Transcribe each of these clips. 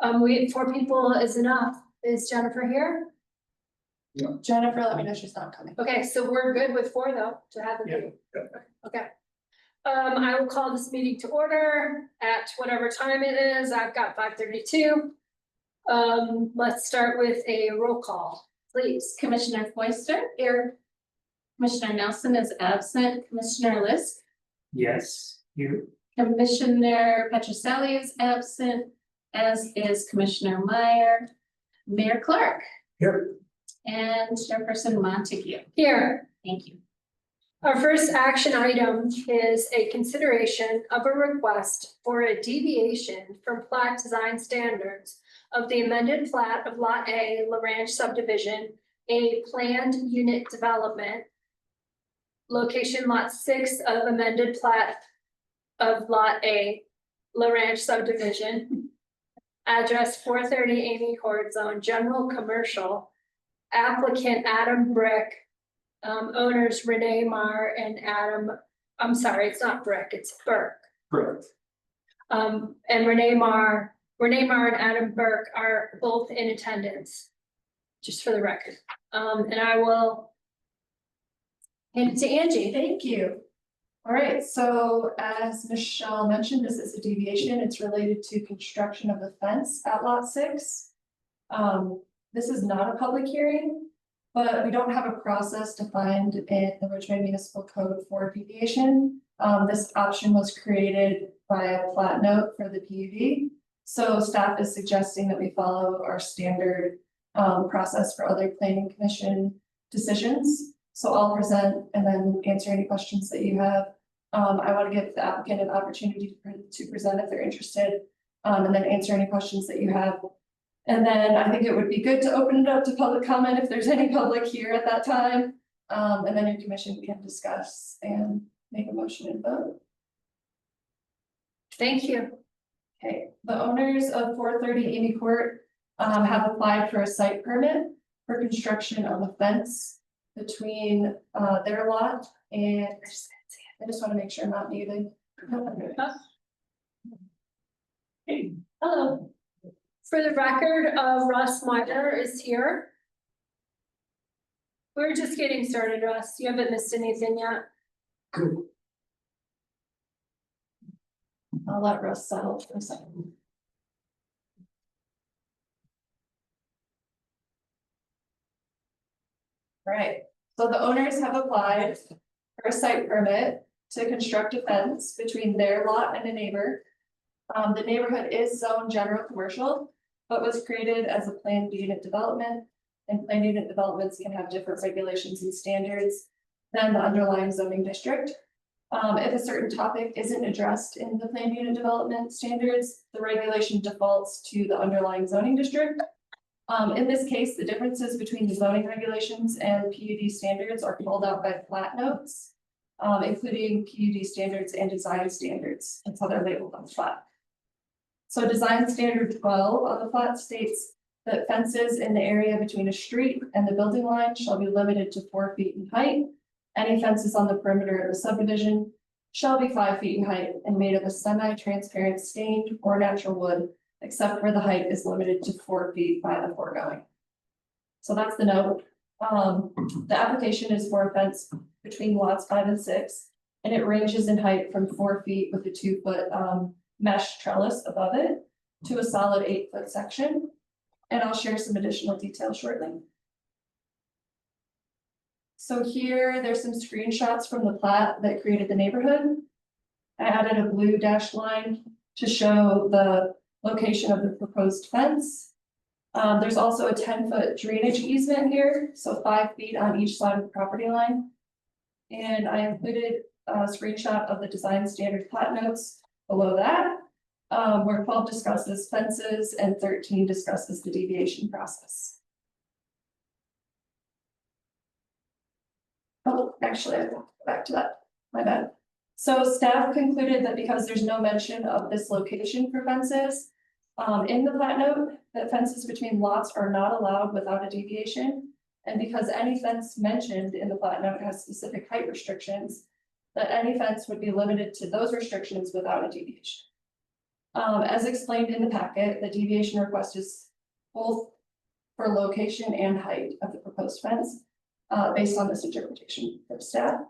Four people is enough. Is Jennifer here? Jennifer, let me know she's not coming. Okay, so we're good with four though, to have the meeting. Okay. I will call this meeting to order at whatever time it is. I've got 5:32. Let's start with a roll call, please. Commissioner Foister. Here. Commissioner Nelson is absent. Commissioner Lisk. Yes, you. Commissioner Petroselli is absent, as is Commissioner Meyer. Mayor Clark. Here. And Chairperson Montague. Here, Thank you. our first action item is a consideration of a request for a deviation from plat design standards of the amended plat of Lot A, La Ranch subdivision, a planned unit development. Location Lot 6 of amended plat of Lot A, La Ranch subdivision. Address 430 Amy Court Zone, General Commercial. Applicant Adam Brick. Owners Renee Marr and Adam, I'm sorry, it's not Brick, it's Burke. Correct. And Renee Marr and Adam Burke are both in attendance. Just for the record. And I will hand it to Angie. Thank you. All right, so as Michelle mentioned, this is a deviation. It's related to construction of the fence at Lot 6. This is not a public hearing, but we don't have a process defined in the Ridgway Municipal Code for deviation. This option was created by a plat note for the PUD. So staff is suggesting that we follow our standard process for other planning commission decisions. So I'll present and then answer any questions that you have. I want to give the applicant an opportunity to present if they're interested, and then answer any questions that you have. And then I think it would be good to open it up to public comment if there's any public here at that time. And then your commission can discuss and make a motion and vote. Thank you. Okay, the owners of 430 Amy Court have applied for a site permit for construction of a fence between their lot and I just want to make sure I'm not muted. Hey. Hello. For the record, Russ Meyer is here. We're just getting started, Russ. You haven't missed anything yet. Good. I'll let Russ settle for a second. All right, so the owners have applied for a site permit to construct a fence between their lot and a neighbor. The neighborhood is zoned general commercial, but was created as a planned unit development. And planned unit developments can have different regulations and standards than the underlying zoning district. If a certain topic isn't addressed in the planned unit development standards, the regulation defaults to the underlying zoning district. In this case, the differences between the zoning regulations and PUD standards are called out by plat notes, including PUD standards and design standards. That's how they're labeled on the plat. So design standard 12 on the plat states that fences in the area between a street and the building line shall be limited to 4 feet in height. Any fences on the perimeter of the subdivision shall be 5 feet in height and made of a semi-transparent stained or natural wood, except where the height is limited to 4 feet by the foregoing. So that's the note. The application is for a fence between lots 5 and 6, and it ranges in height from 4 feet with a 2-foot mesh trellis above it to a solid 8-foot section. And I'll share some additional details shortly. So here, there's some screenshots from the plat that created the neighborhood. I added a blue dashed line to show the location of the proposed fence. There's also a 10-foot drainage easement here, so 5 feet on each side of the property line. And I included a screenshot of the design standard plat notes below that, where 12 discusses fences and 13 discusses the deviation process. Oh, actually, I will go back to that. My bad. So staff concluded that because there's no mention of this location for fences in the plat note, that fences between lots are not allowed without a deviation. And because any fence mentioned in the plat note has specific height restrictions, that any fence would be limited to those restrictions without a deviation. As explained in the packet, the deviation request is both for location and height of the proposed fence, based on this interpretation of staff.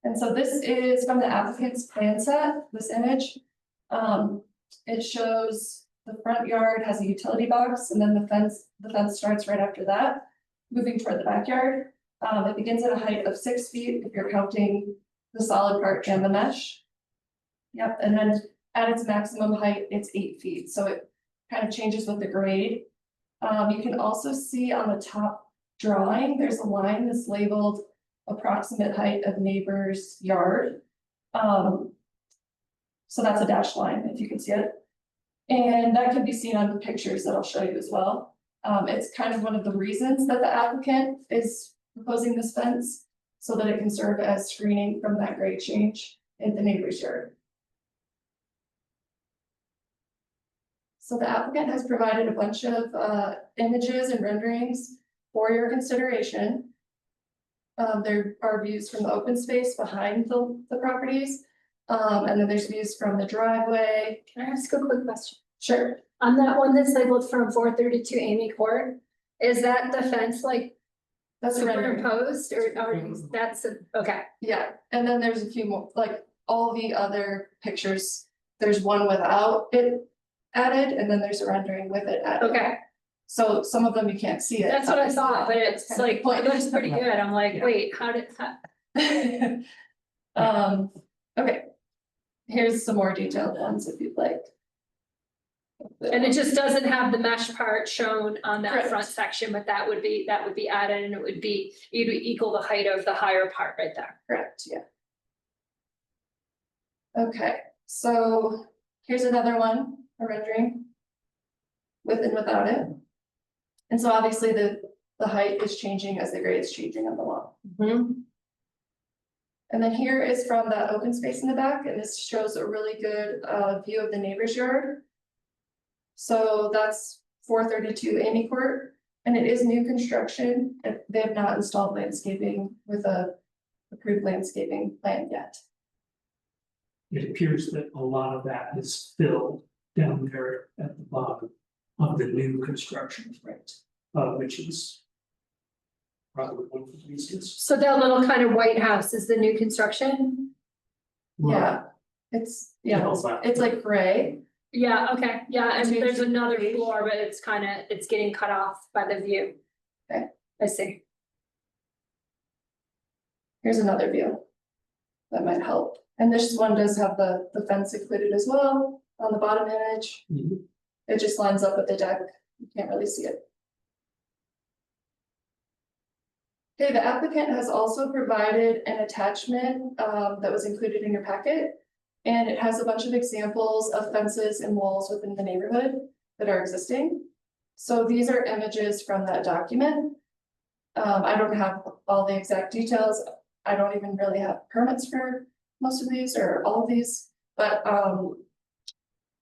And so this is from the applicant's plan set, this image. It shows the front yard has a utility box and then the fence starts right after that, moving toward the backyard. It begins at a height of 6 feet if you're counting the solid part and the mesh. Yep, and then at its maximum height, it's 8 feet, so it kind of changes with the grade. You can also see on the top drawing, there's a line that's labeled approximate height of neighbor's yard. So that's a dashed line, if you can see it. And that can be seen on the pictures that I'll show you as well. It's kind of one of the reasons that the applicant is proposing this fence, so that it can serve as screening from that grade change in the neighbor's yard. So the applicant has provided a bunch of images and renderings for your consideration. There are views from the open space behind the properties. And then there's views from the driveway. Can I ask a quick question? Sure. On that one that's labeled from 432 Amy Court, is that the fence like That's a rendering. superimposed or that's, okay, Yeah, and then there's a few more, like all the other pictures, there's one without it added, and then there's a rendering with it added. okay. So some of them you can't see it. That's what I thought, but it's Kind of like, point. it looks pretty good. I'm like, wait, how did that? Okay. Here's some more detailed ones if you'd like. And it just doesn't have the mesh part shown on that Correct. front section, but that would be added and it would equal the height of the higher part right there. Correct, yeah. Okay, so here's another one, a rendering. With and without it. And so obviously the height is changing as the grade is changing on the wall. And then here is from that open space in the back, and this shows a really good view of the neighbor's yard. So that's 432 Amy Court, and it is new construction. They have not installed landscaping with a approved landscaping plan yet. It appears that a lot of that is filled down there at the bottom of the new construction, right? Which is probably one of the reasons. So that little kind of white house is the new construction? Yeah, it's, yeah, it's like gray. Yeah, okay, yeah, and Between there's two another trees. floor, but it's getting cut off by the view. Okay. I see. Here's another view. That might help. And this one does have the fence included as well on the bottom image. Mhm. It just lines up with the deck. You can't really see it. Okay, the applicant has also provided an attachment that was included in your packet. And it has a bunch of examples of fences and walls within the neighborhood that are existing. So these are images from that document. I don't have all the exact details. I don't even really have permits for most of these or all of these, but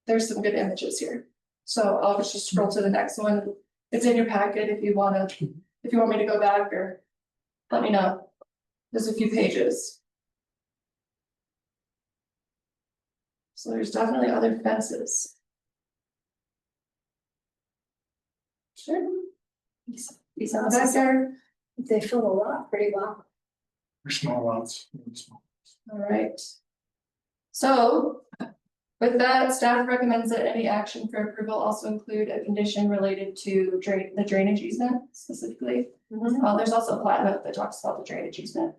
there's some good images here. So I'll just scroll to the next one. It's in your packet if you want me to go back or let me know. There's a few pages. So there's definitely other fences. Sure. These Back houses, there. they fill a lot pretty well. They're small lots. Really small. All right. So with that, staff recommends that any action for approval also include a condition related to the drainage easement specifically. There's also a plat note that talks about the drainage easement.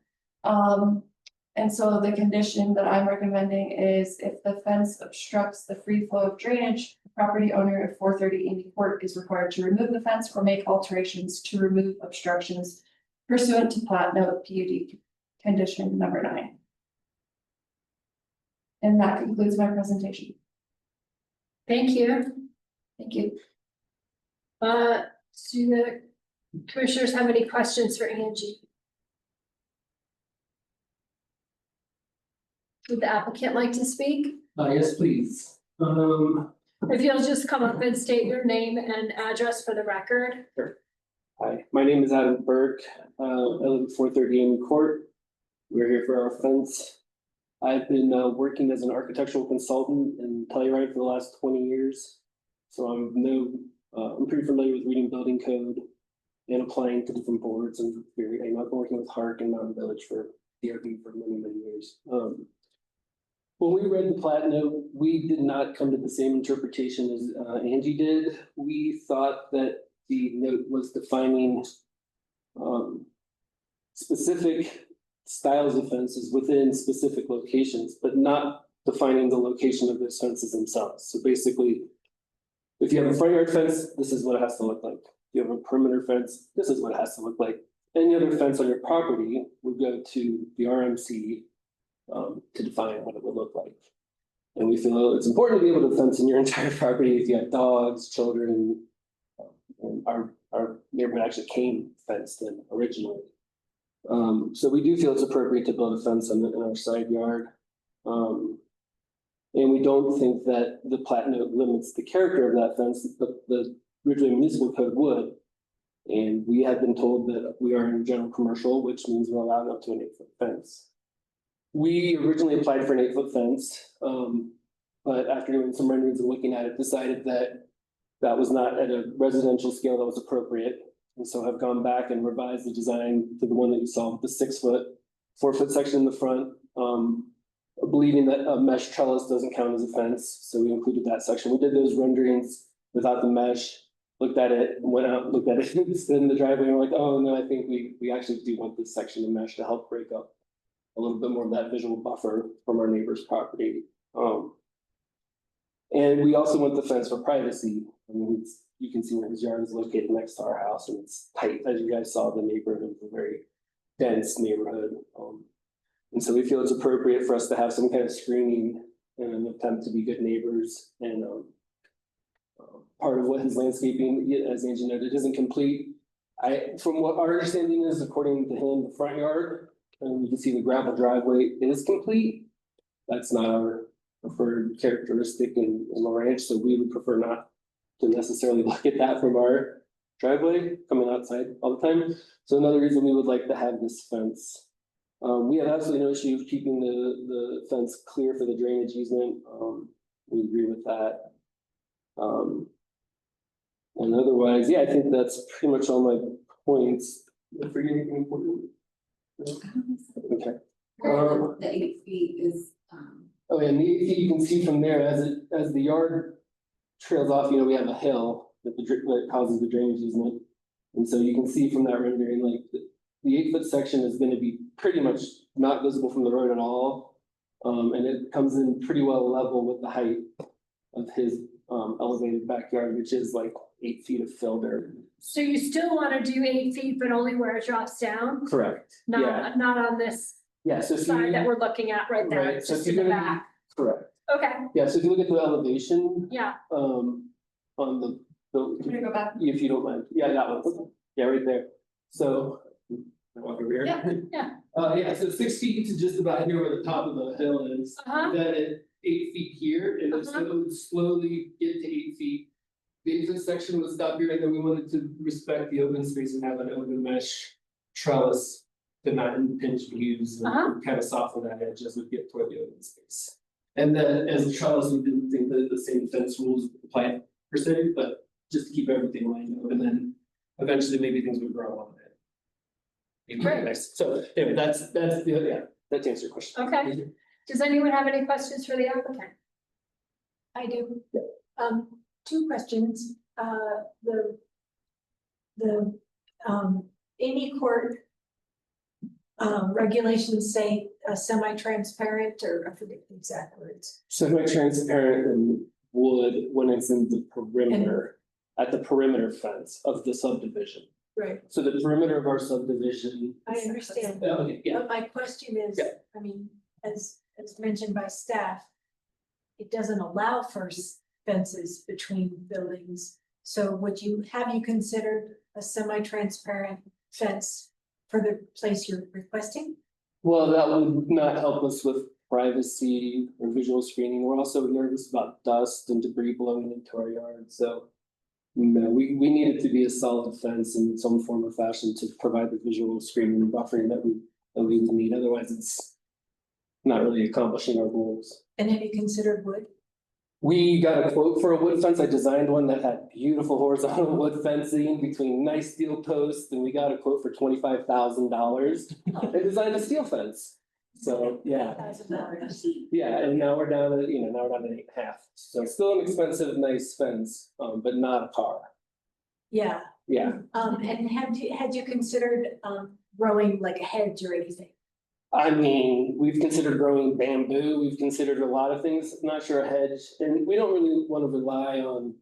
And so the condition that I'm recommending is if the fence obstructs the free flow of drainage, the property owner of 430 Amy Court is required to remove the fence or make alterations to remove obstructions pursuant to plat note PUD condition number 9. And that concludes my presentation. Thank you. Thank you. Do the commissioners have any questions for Angie? Would the applicant like to speak? Yes, please. If you'll just come up and state your name and address for the record. Hi, my name is Adam Burke. I live at 430 Amy Court. We're here for our fence. I've been working as an architectural consultant in Telluride for the last 20 years. So I'm pretty familiar with reading building code and applying to different boards, and I've been working with Hark and Mountain Village for DRB for many, many years. When we read the plat note, we did not come to the same interpretation as Angie did. We thought that the note was defining specific styles of fences within specific locations, but not defining the location of those fences themselves. So basically, if you have a front yard fence, this is what it has to look like. If you have a perimeter fence, this is what it has to look like. Any other fence on your property would go to the RMC to define what it would look like. And we feel it's important to be able to fence in your entire property if you have dogs, children. And our neighborhood actually came fenced in originally. So we do feel it's appropriate to build a fence in our side yard. And we don't think that the plat note limits the character of that fence, but the Ridgway Municipal Code would. And we have been told that we are in general commercial, which means we're allowed up to an 8-foot fence. We originally applied for an 8-foot fence, but after doing some renderings and looking at it, decided that that was not at a residential scale that was appropriate. And so have gone back and revised the design to the one that you saw with the 6-foot, 4-foot section in the front, believing that a mesh trellis doesn't count as a fence. So we included that section. We did those renderings without the mesh, looked at it, went out, looked at it in the driveway, and we're like, oh no, I think we actually do want this section of mesh to help break up a little bit more of that visual buffer from our neighbor's property. And we also want the fence for privacy. I mean, you can see where his yard is located next to our house, and it's tight. As you guys saw, the neighborhood is a very dense neighborhood. And so we feel it's appropriate for us to have some kind of screening in an attempt to be good neighbors. And part of what his landscaping, as Angie noted, isn't complete. From what our understanding is, according to him, the front yard, and you can see the gravel driveway is complete. That's not our preferred characteristic in the ranch, so we would prefer not to necessarily look at that from our driveway coming outside all the time. So another reason we would like to have this fence. We have absolutely no issue with keeping the fence clear for the drainage easement. We agree with that. And otherwise, yeah, I think that's pretty much all my points. Did I forget anything important? No? Okay. The 8 feet is, Oh, and you can see from there as the yard trails off, we have a hill that causes the drainage easement. And so you can see from that rendering, like the 8-foot section is going to be pretty much not visible from the road at all. And it comes in pretty well level with the height of his elevated backyard, which is like 8 feet of fill dirt. So you still want to do 8 feet, but only where it drops down? Correct. Yeah. Not on this Yeah. So side that we're looking at right there, Right, so just if in the you're gonna back. correct. Okay, Yeah. So if you look at the elevation, yeah, on the Can we go back? if you don't mind, yeah, that one. Yeah, right there. So I walk over here. Yeah, yeah. Yeah, so 6 feet to just about here where the top of the hill is. Uh-huh. Then at 8 feet here, and then so it would slowly get to 8 feet. The 8-foot section would stop here, and then we wanted to respect the open space and have an open mesh trellis to not impinge views and kind of soften that edge as we get toward the open space. And then as a trellis, we didn't think that the same fence rules apply per se, but just to keep everything lined up, and then eventually maybe things would grow on it. Be pretty Great. nice. So anyway, that's that answers your question. Okay. Does anyone have any questions for the applicant? I do. 2 questions. Any court regulations say semi-transparent, or I forget the exact words. Semi-transparent and wood when it's in the perimeter, at the perimeter fence of the subdivision. Right. So the perimeter of our subdivision. I understand. Okay, yeah, But my question is, Yeah. I mean, as mentioned by staff, it doesn't allow for fences between buildings. So have you considered a semi-transparent fence for the place you're requesting? well, that would not help us with privacy or visual screening. We're also nervous about dust and debris blowing into our yard, so. No, we need it to be a solid fence in some form or fashion to provide the visual screening and buffering that we need. Otherwise, not really accomplishing our goals. And have you considered wood? We got a quote for a wood fence. I designed one that had beautiful horizontal wood fencing between nice steel posts, and we got a quote for $25,000. I designed a steel fence. So, yeah. $1,000. Yeah, and now we're down to, now we're down to 8.5. So still an expensive, nice fence, but not a car. Yeah, Yeah, and had you considered, growing like a hedge or anything? I mean, we've considered growing bamboo, we've considered a lot of things, not sure a hedge, and we don't really want to rely on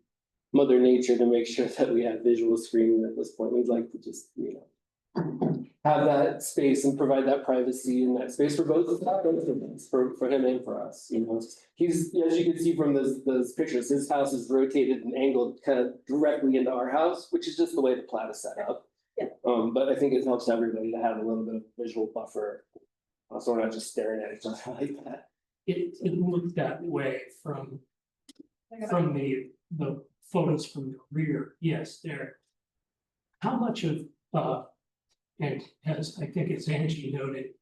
Mother Nature to make sure that we have visual screening at this point. We'd like to just, have that space and provide that privacy and that space for both of us, for him and for us, He's, as you can see from those pictures, his house is rotated and angled kind of directly into our house, which is just the way the plat is set up. Yeah. But I think it helps everybody to have a little bit of visual buffer. So we're not just staring at each other like that. It looked that way from the photos from the rear, yes, there. How much of, and as I think it's Angie noted,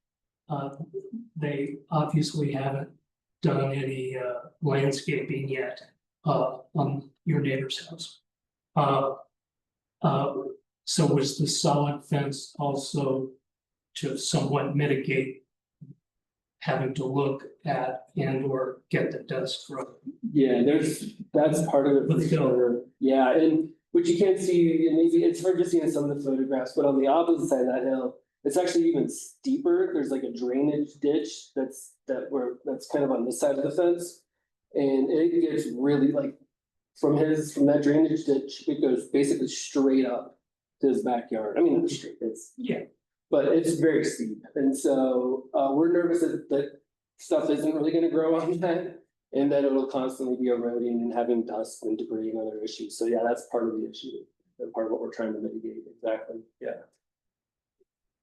they obviously haven't done any landscaping yet on your neighbor's house. So was the solid fence also to somewhat mitigate having to look at and or get the dust from? Yeah, that's part of it for sure. Yeah, and what you can't see, and maybe it's hard to see in some of the photographs, but on the opposite side of that hill, it's actually even steeper. There's like a drainage ditch that's kind of on this side of the fence. And it gets really like from that drainage ditch, it goes basically straight up to his backyard. I mean, not straight, but it's very steep. And so we're nervous that stuff isn't really gonna grow on that. And that it'll constantly be eroding and having dust and debris and other issues. So yeah, that's part of the issue. And part of what we're trying to mitigate, exactly, yeah.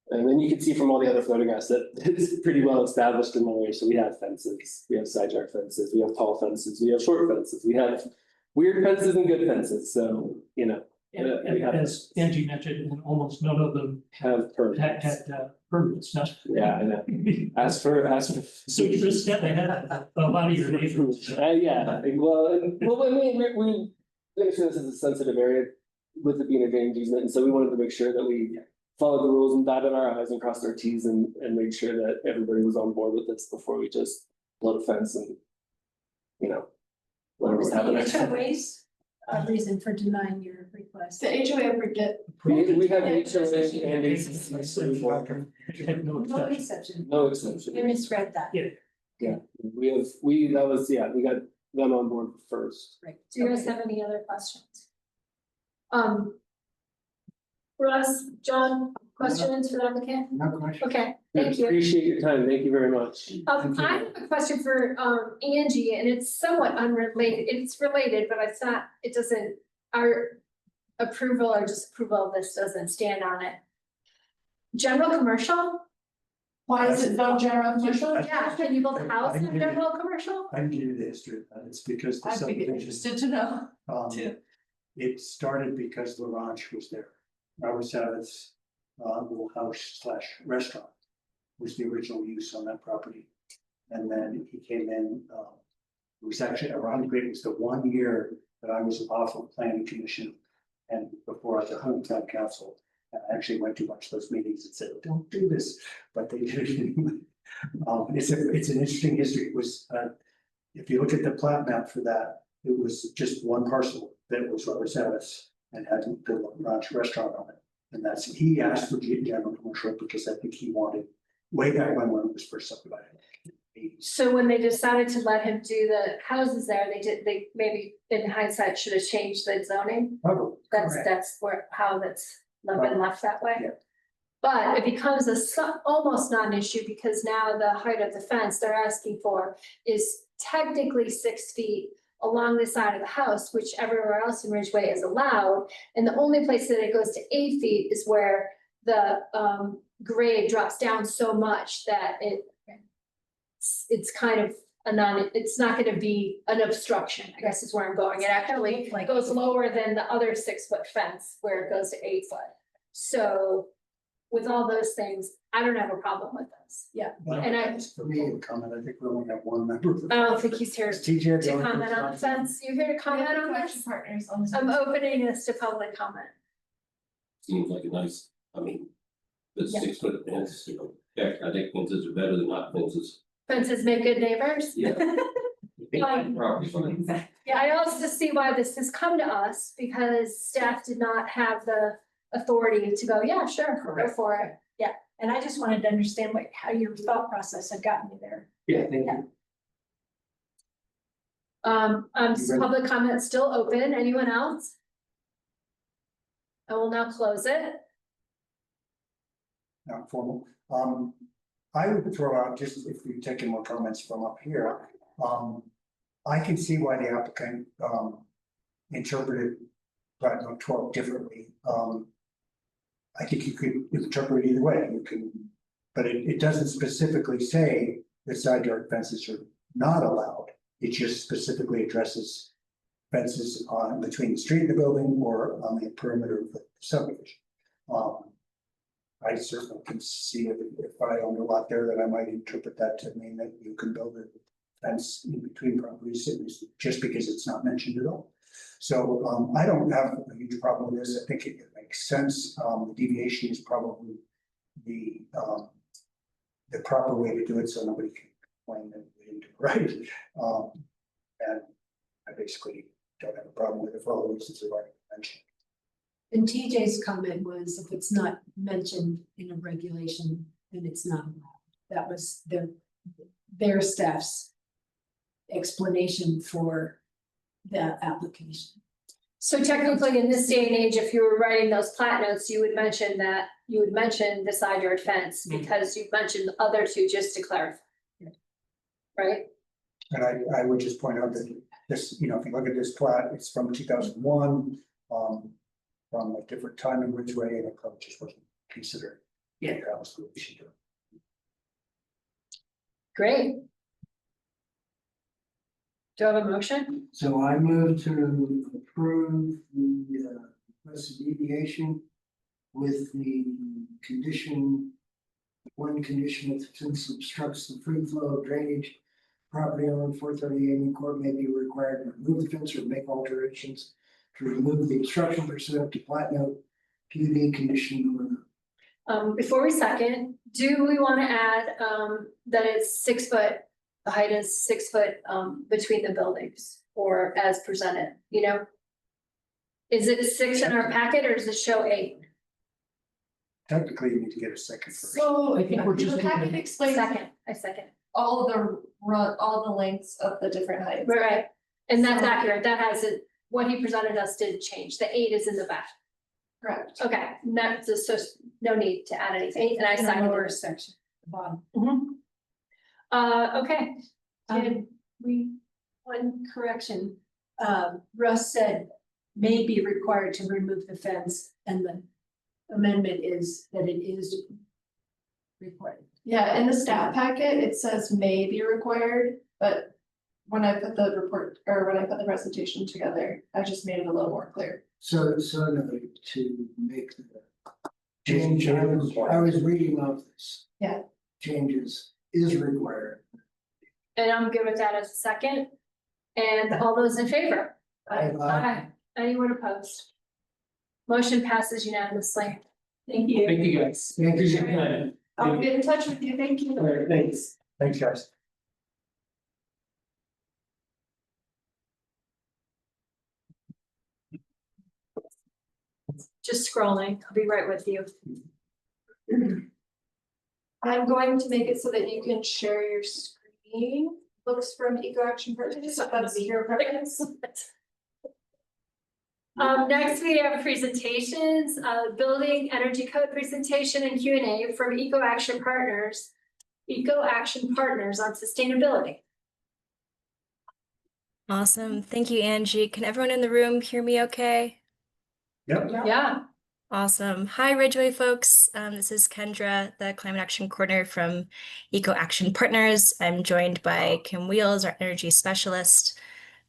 And then you can see from all the other photographs that it's pretty well established in Monterey. So we have fences, we have side yard fences, we have tall fences, we have short fences, we have weird fences and good fences, so, And as Angie mentioned, and almost none of them have permits. had permits, not. Yeah, I know. As for. So you're a step ahead of a lot of your neighbors. Yeah, well, I mean, we understand this is a sensitive area with it being a drainage easement, and so we wanted to make sure that we followed the rules and dotted our i's and crossed our t's and made sure that everybody was on board with this before we just build a fence and, whatever was happening. HOA's a reason for denying your request. The HOA approved it. We have HOA and No exception. no exception. You misread that. Yeah, we got them on board first. Right. Do you guys have any other questions? Russ, John, questions for the applicant? No question. Okay, thank you. Appreciate your time. Thank you very much. I have a question for Angie, and it's somewhat unrelated. It's related, but it's not, it doesn't, our approval or disapproval of this doesn't stand on it. General commercial? Why is it not general commercial? Yeah, can you build a house I in can- general commercial? I can give you the history of that. It's because the I'd be subdivision, interested to know too. it started because the ranch was there. Robert Sabbath's little house / restaurant was the original use on that property. And then he came in, it was actually ironically, it was the 1 year that I was off of planning commission and before I was a home town council. And I actually went to a bunch of those meetings and said, don't do this, but they did it anyway. It's an interesting history. It was, if you look at the plat map for that, it was just one parcel that was Robert Sabbath's and had the ranch restaurant on it. And he asked for general commercial because I think he wanted, way back when it was first subdivided. So when they decided to let him do the houses there, they maybe in hindsight should have changed the zoning? Probably. That's how that's been left that way. Yeah. But it becomes almost non-issue because now the height of the fence they're asking for is technically 6 feet along the side of the house, which everywhere else in Ridgway is allowed. And the only place that it goes to 8 feet is where the grade drops down so much that it's kind of it's not gonna be an obstruction, I guess is where I'm going. It actually goes lower than the other 6 foot fence where it goes to 8 foot. So with all those things, I don't have a problem with this. And I- For me, a comment, I think we only have one member. I don't think he's here Is TJ the to only comment on the person? fence. You here to comment on Eco-Action this? Partners on this. I'm opening this to public comment. Seems like a nice, I mean, the Yeah. 6 foot fence, you know, heck, I think fences are better than not fences. Fences make good neighbors. Yeah. Um, Property fine. Yeah, I also see why this has come to us because staff did not have the authority to go, yeah, sure, go for it. And I just wanted to understand how your thought process had gotten you there. Yeah, thank you. Public comment still open. Anyone else? I will now close it. Not formal. I would throw out, just if we take any more comments from up here, I can see why the applicant, interpreted Plat Note 12 differently. I think you could interpret it either way, you can, but it doesn't specifically say that side yard fences are not allowed. It just specifically addresses fences on between the street and the building or on the perimeter of the subdivision. I certainly can see if I owned a lot there, that I might interpret that to mean that you can build a fence in between properties, just because it's not mentioned at all. So I don't have a huge problem with this. I think it makes sense. The deviation is probably the proper way to do it, so nobody can complain that we didn't do it right. And I basically don't have a problem with it for all the reasons I've already mentioned. And TJ's comment was if it's not mentioned in a regulation, then it's not allowed. That was their staff's explanation for the application. So technically, in this day and age, if you were writing those plat notes, you would mention the side yard fence because you mentioned the other two just to clarify. Right? And I would just point out that this, if you look at this plat, it's from 2001, from a different time in Ridgway, and it probably just wasn't considered. Yeah. That was what we should do. Great. Do I have a motion? So I move to approve the requested deviation with the condition. One condition, if the fence obstructs the free flow of drainage, property owner 438 in court may be required to remove the fence or make alterations to remove the obstruction pursuant to Plat Note PUD condition number 9. Before we second, do we want to add that it's 6 foot, the height is 6 foot between the buildings or as presented, Is it 6 in our packet or does it show 8? Technically, you need to get a second first. So I think we're just the packet looking at- explains I second. all the lengths of the different heights. Right, and that's So- accurate, that has it, what he presented us didn't change, the 8 is in the back. Correct. Okay, that's just, no need to add anything, and I In the second lower it. section, the bottom. Okay, Did one correction, Russ said may be required to remove the fence, and the amendment is that it is required. Yeah, in the staff packet, it says may be required, but when I put the report, or when I put the presentation together, I just made it a little more clear. So no, to make the change, I was reading off this. Yeah. Changes is required. and I'm good with that as a second, and all those in favor? Aye. Anyone opposed? Motion passes unanimously. Thank you. Thank you, guys. Thank you. Yeah. I'll get in touch with you, thank you. All right, thanks. Thanks, guys. Just scrolling, I'll be right with you. I'm going to make it so that you can share your screen. Looks from Eco-Action Partners, if that's your preference. Next we have presentations, building energy code presentation and Q and A from Eco-Action Partners. Eco-Action Partners on sustainability. Awesome. Thank you, Angie. Can everyone in the room hear me okay? Yep. Yeah, Awesome. Hi, Ridgway folks. This is Kendra, the Climate Action Coordinator from Eco-Action Partners. I'm joined by Kim Wheels, our energy specialist,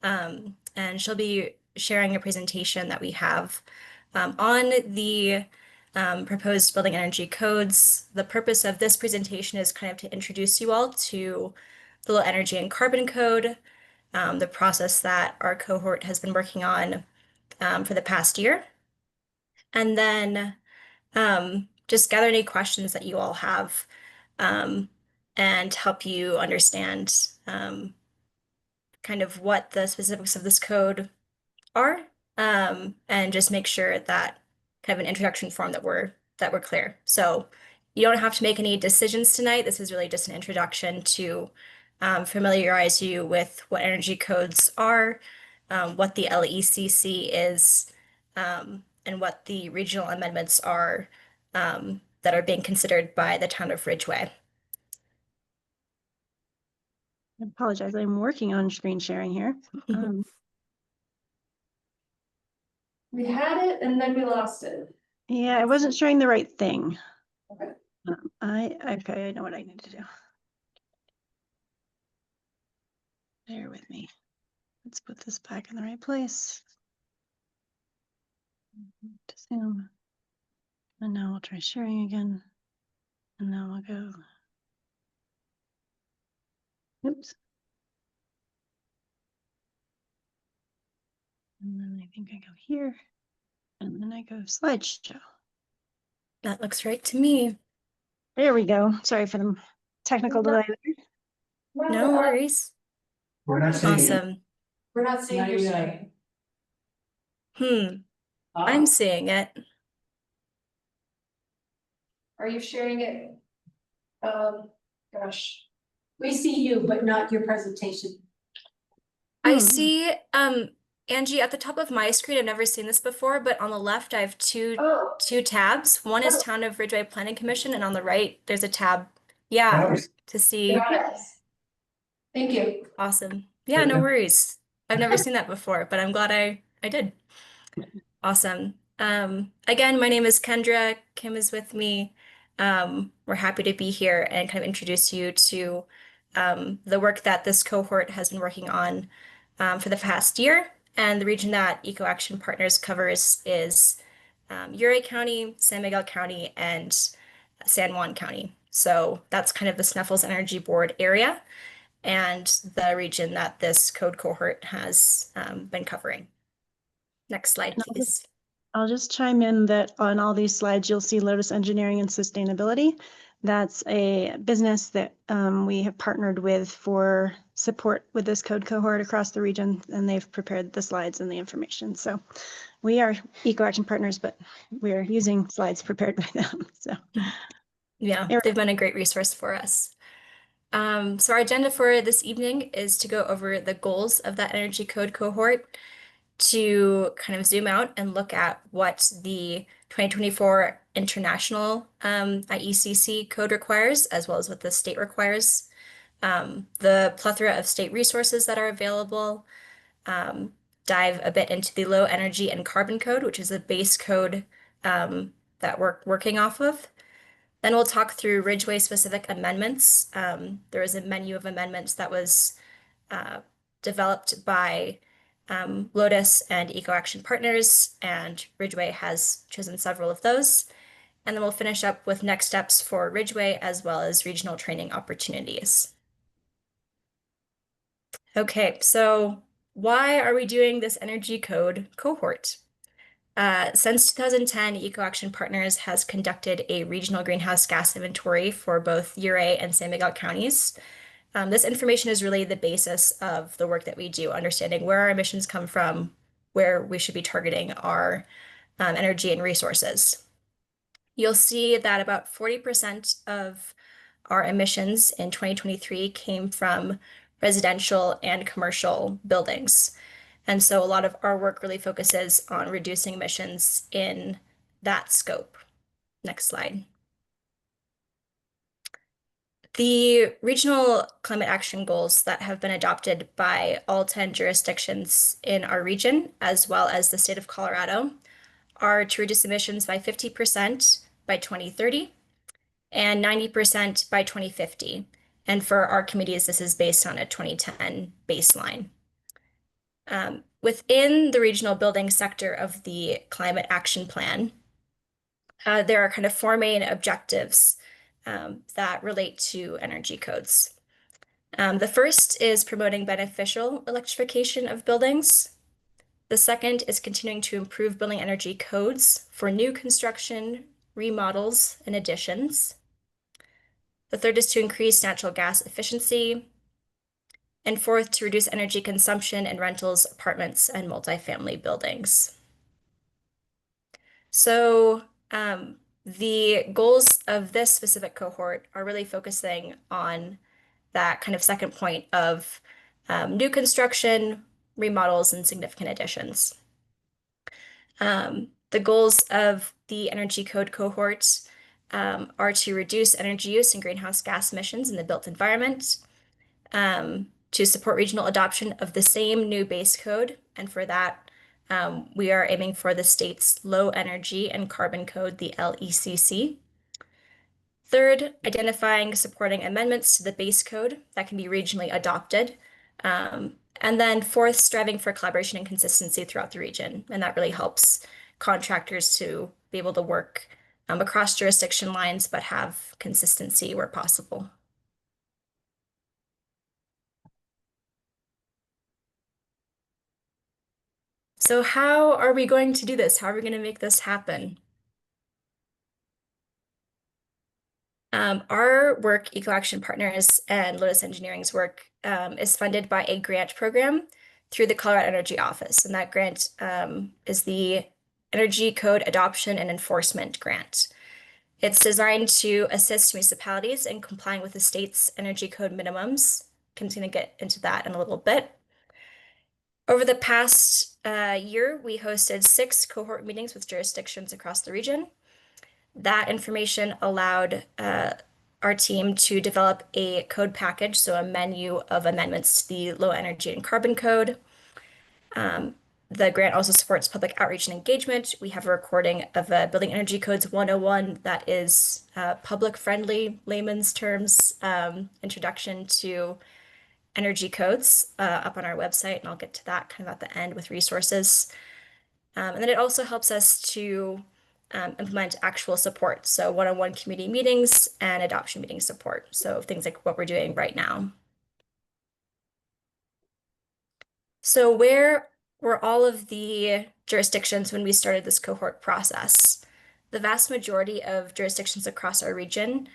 and she'll be sharing a presentation that we have on the proposed building energy codes. The purpose of this presentation is kind of to introduce you all to the low energy and carbon code, the process that our cohort has been working on for the past year. And then just gather any questions that you all have and help you understand kind of what the specifics of this code are, and just make sure that kind of an introduction form that we're clear. So you don't have to make any decisions tonight. This is really just an introduction to familiarize you with what energy codes are, what the LECC is, and what the regional amendments are that are being considered by the town of Ridgway. I apologize, I'm working on screen sharing here. We had it and then we lost it. Yeah, I wasn't showing the right thing. Okay. Okay, I know what I need to do. Bear with me. Let's put this back in the right place. To Zoom. And now I'll try sharing again. And now I'll go. Oops. And then I think I go here. And then I go slideshow. That looks right to me. There we go. Sorry for the technical delay. No worries. We're not seeing it. Awesome. We're not seeing your screen. I'm seeing it. Are you sharing it? Gosh. We see you, but not your presentation. I see, Angie, at the top of my screen, I've never seen this before, but on the left, I have two tabs. One is Town of Ridgway Planning Commission, and on the right, there's a tab. Yeah, to see. Got it. Thank you. Awesome. Yeah, no worries. I've never seen that before, but I'm glad I did. Awesome. Again, my name is Kendra. Kim is with me. We're happy to be here and kind of introduce you to the work that this cohort has been working on for the past year. And the region that Eco Action Partners covers is Uribe County, San Miguel County, and San Juan County. So that's kind of the Snuffles Energy Board area and the region that this code cohort has been covering. Next slide, please. I'll just chime in that on all these slides, you'll see Lotus Engineering and Sustainability. That's a business that we have partnered with for support with this code cohort across the region, and they've prepared the slides and the information. So we are Eco Action Partners, but we are using slides prepared by them. So yeah, they've been a great resource for us. So our agenda for this evening is to go over the goals of that energy code cohort, to kind of zoom out and look at what the 2024 international IECC code requires, as well as what the state requires, the plethora of state resources that are available, dive a bit into the low energy and carbon code, which is a base code that we're working off of. Then we'll talk through Ridgway specific amendments. There is a menu of amendments that was developed by Lotus and Eco Action Partners, and Ridgway has chosen several of those. And then we'll finish up with next steps for Ridgway as well as regional training opportunities. Okay, so why are we doing this energy code cohort? Since 2010, Eco Action Partners has conducted a regional greenhouse gas inventory for both Uribe and San Miguel counties. This information is really the basis of the work that we do, understanding where our emissions come from, where we should be targeting our energy and resources. You'll see that about 40% of our emissions in 2023 came from residential and commercial buildings. And so a lot of our work really focuses on reducing emissions in that scope. Next slide. The regional climate action goals that have been adopted by all 10 jurisdictions in our region, as well as the state of Colorado, are to reduce emissions by 50% by 2030 and 90% by 2050. And for our communities, this is based on a 2010 baseline. Within the regional building sector of the climate action plan, there are kind of four main objectives that relate to energy codes. The first is promoting beneficial electrification of buildings. The second is continuing to improve building energy codes for new construction, remodels, and additions. The third is to increase natural gas efficiency. And fourth, to reduce energy consumption in rentals, apartments, and multifamily buildings. So the goals of this specific cohort are really focusing on that kind of second point of new construction, remodels, and significant additions. The goals of the Energy Code cohort are to reduce energy use and greenhouse gas emissions in the built environment, to support regional adoption of the same new base code. And for that, we are aiming for the state's low energy and carbon code, the LECC. Third, identifying supporting amendments to the base code that can be regionally adopted. And then fourth, striving for collaboration and consistency throughout the region. And that really helps contractors to be able to work across jurisdiction lines, but have consistency where possible. So how are we going to do this? How are we going to make this happen? Our work, Eco Action Partners and Lotus Engineering's work, is funded by a grant program through the Colorado Energy Office. And that grant is the Energy Code Adoption and Enforcement Grant. It's designed to assist municipalities in complying with the state's energy code minimums. I'm going to get into that in a little bit. Over the past year, we hosted 6 cohort meetings with jurisdictions across the region. That information allowed our team to develop a code package, so a menu of amendments to the low energy and carbon code. The grant also supports public outreach and engagement. We have a recording of a Building Energy Codes 101 that is public-friendly, layman's terms, introduction to energy codes up on our website, and I'll get to that kind of at the end with resources. And then it also helps us to implement actual support, so one-on-one community meetings and adoption meeting support, so things like what we're doing right now. So where were all of the jurisdictions when we started this cohort process? The vast majority of jurisdictions across our region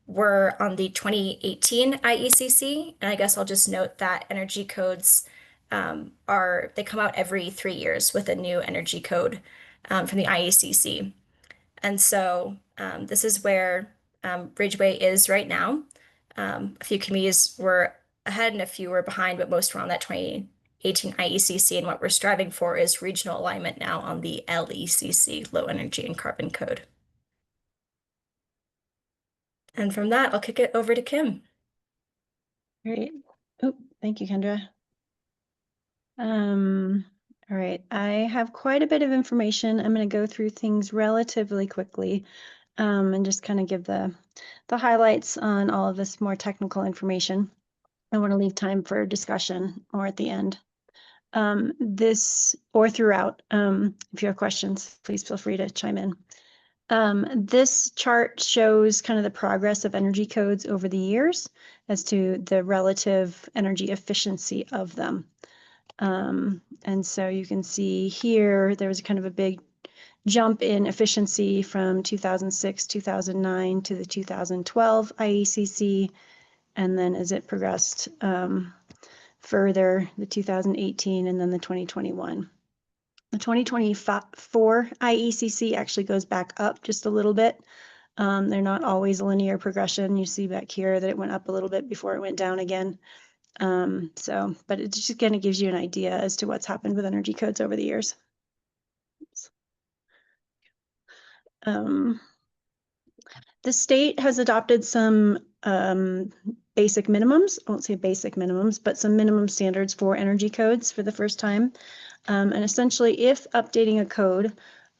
were on the 2018 IECC, and I guess I'll just note that energy codes they come out every 3 years with a new energy code from the IECC. And so this is where Ridgway is right now. A few communities were ahead and a few were behind, but most were on that 2018 IECC. And what we're striving for is regional alignment now on the LECC, Low Energy and Carbon Code. And from that, I'll kick it over to Kim. Great. Oh, thank you, Kendra. All right, I have quite a bit of information. I'm going to go through things relatively quickly and just kind of give the highlights on all of this more technical information. I want to leave time for discussion or at the end. This or throughout, if you have questions, please feel free to chime in. This chart shows kind of the progress of energy codes over the years as to the relative energy efficiency of them. And so you can see here, there was kind of a big jump in efficiency from 2006, 2009 to the 2012 IECC. And then as it progressed further, the 2018 and then the 2021. The 2024 IECC actually goes back up just a little bit. They're not always a linear progression. You see back here that it went up a little bit before it went down again. But it just kind of gives you an idea as to what's happened with energy codes over the years. The state has adopted some basic minimums. I won't say basic minimums, but some minimum standards for energy codes for the first time. And essentially, if updating a code,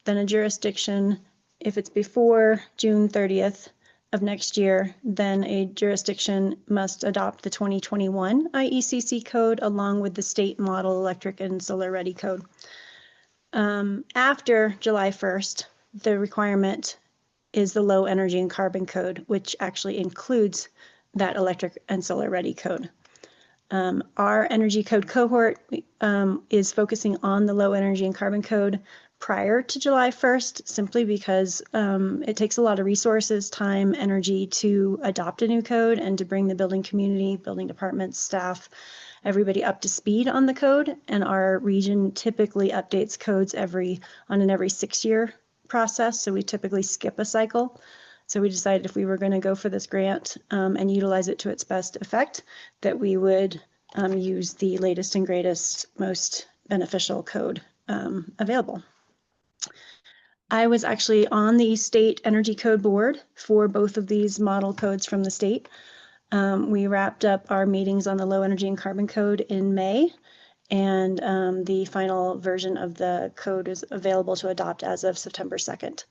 then a jurisdiction, if it's before June 30th of next year, then a jurisdiction must adopt the 2021 IECC code along with the state model electric and solar ready code. After July 1st, the requirement is the low energy and carbon code, which actually includes that electric and solar ready code. Our energy code cohort is focusing on the low energy and carbon code prior to July 1st, simply because it takes a lot of resources, time, energy to adopt a new code and to bring the building community, building departments, staff, everybody up to speed on the code. And our region typically updates codes on an every 6-year process. So we typically skip a cycle. So we decided if we were going to go for this grant and utilize it to its best effect, that we would use the latest and greatest, most beneficial code available. I was actually on the state energy code board for both of these model codes from the state. We wrapped up our meetings on the low energy and carbon code in May, and the final version of the code is available to adopt as of September 2nd.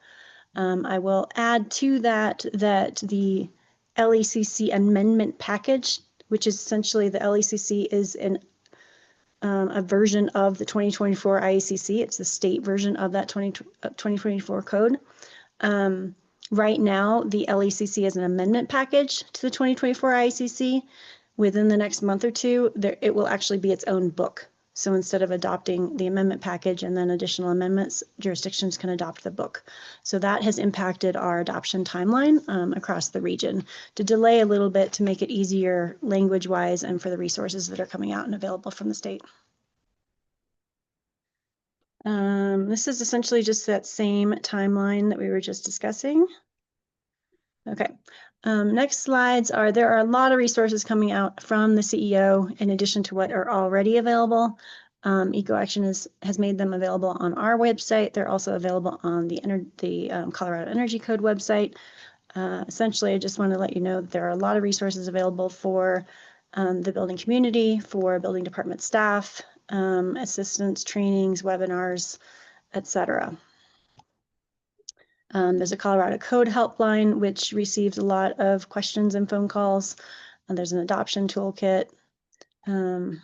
I will add to that the LECC amendment package, which is essentially the LECC is a version of the 2024 IECC. It's the state version of that 2024 code. Right now, the LECC is an amendment package to the 2024 IECC. Within the next month or two, it will actually be its own book. So instead of adopting the amendment package and then additional amendments, jurisdictions can adopt the book. So that has impacted our adoption timeline across the region to delay a little bit to make it easier language-wise and for the resources that are coming out and available from the state. This is essentially just that same timeline that we were just discussing. Okay. Next slides there are a lot of resources coming out from the CEO in addition to what are already available. EcoAction has made them available on our website. They're also available on the Colorado Energy Code website. Essentially, I just want to let you know that there are a lot of resources available for the building community, for building department staff, assistance, trainings, webinars, etc. There's a Colorado Code helpline, which receives a lot of questions and phone calls. There's an adoption toolkit. And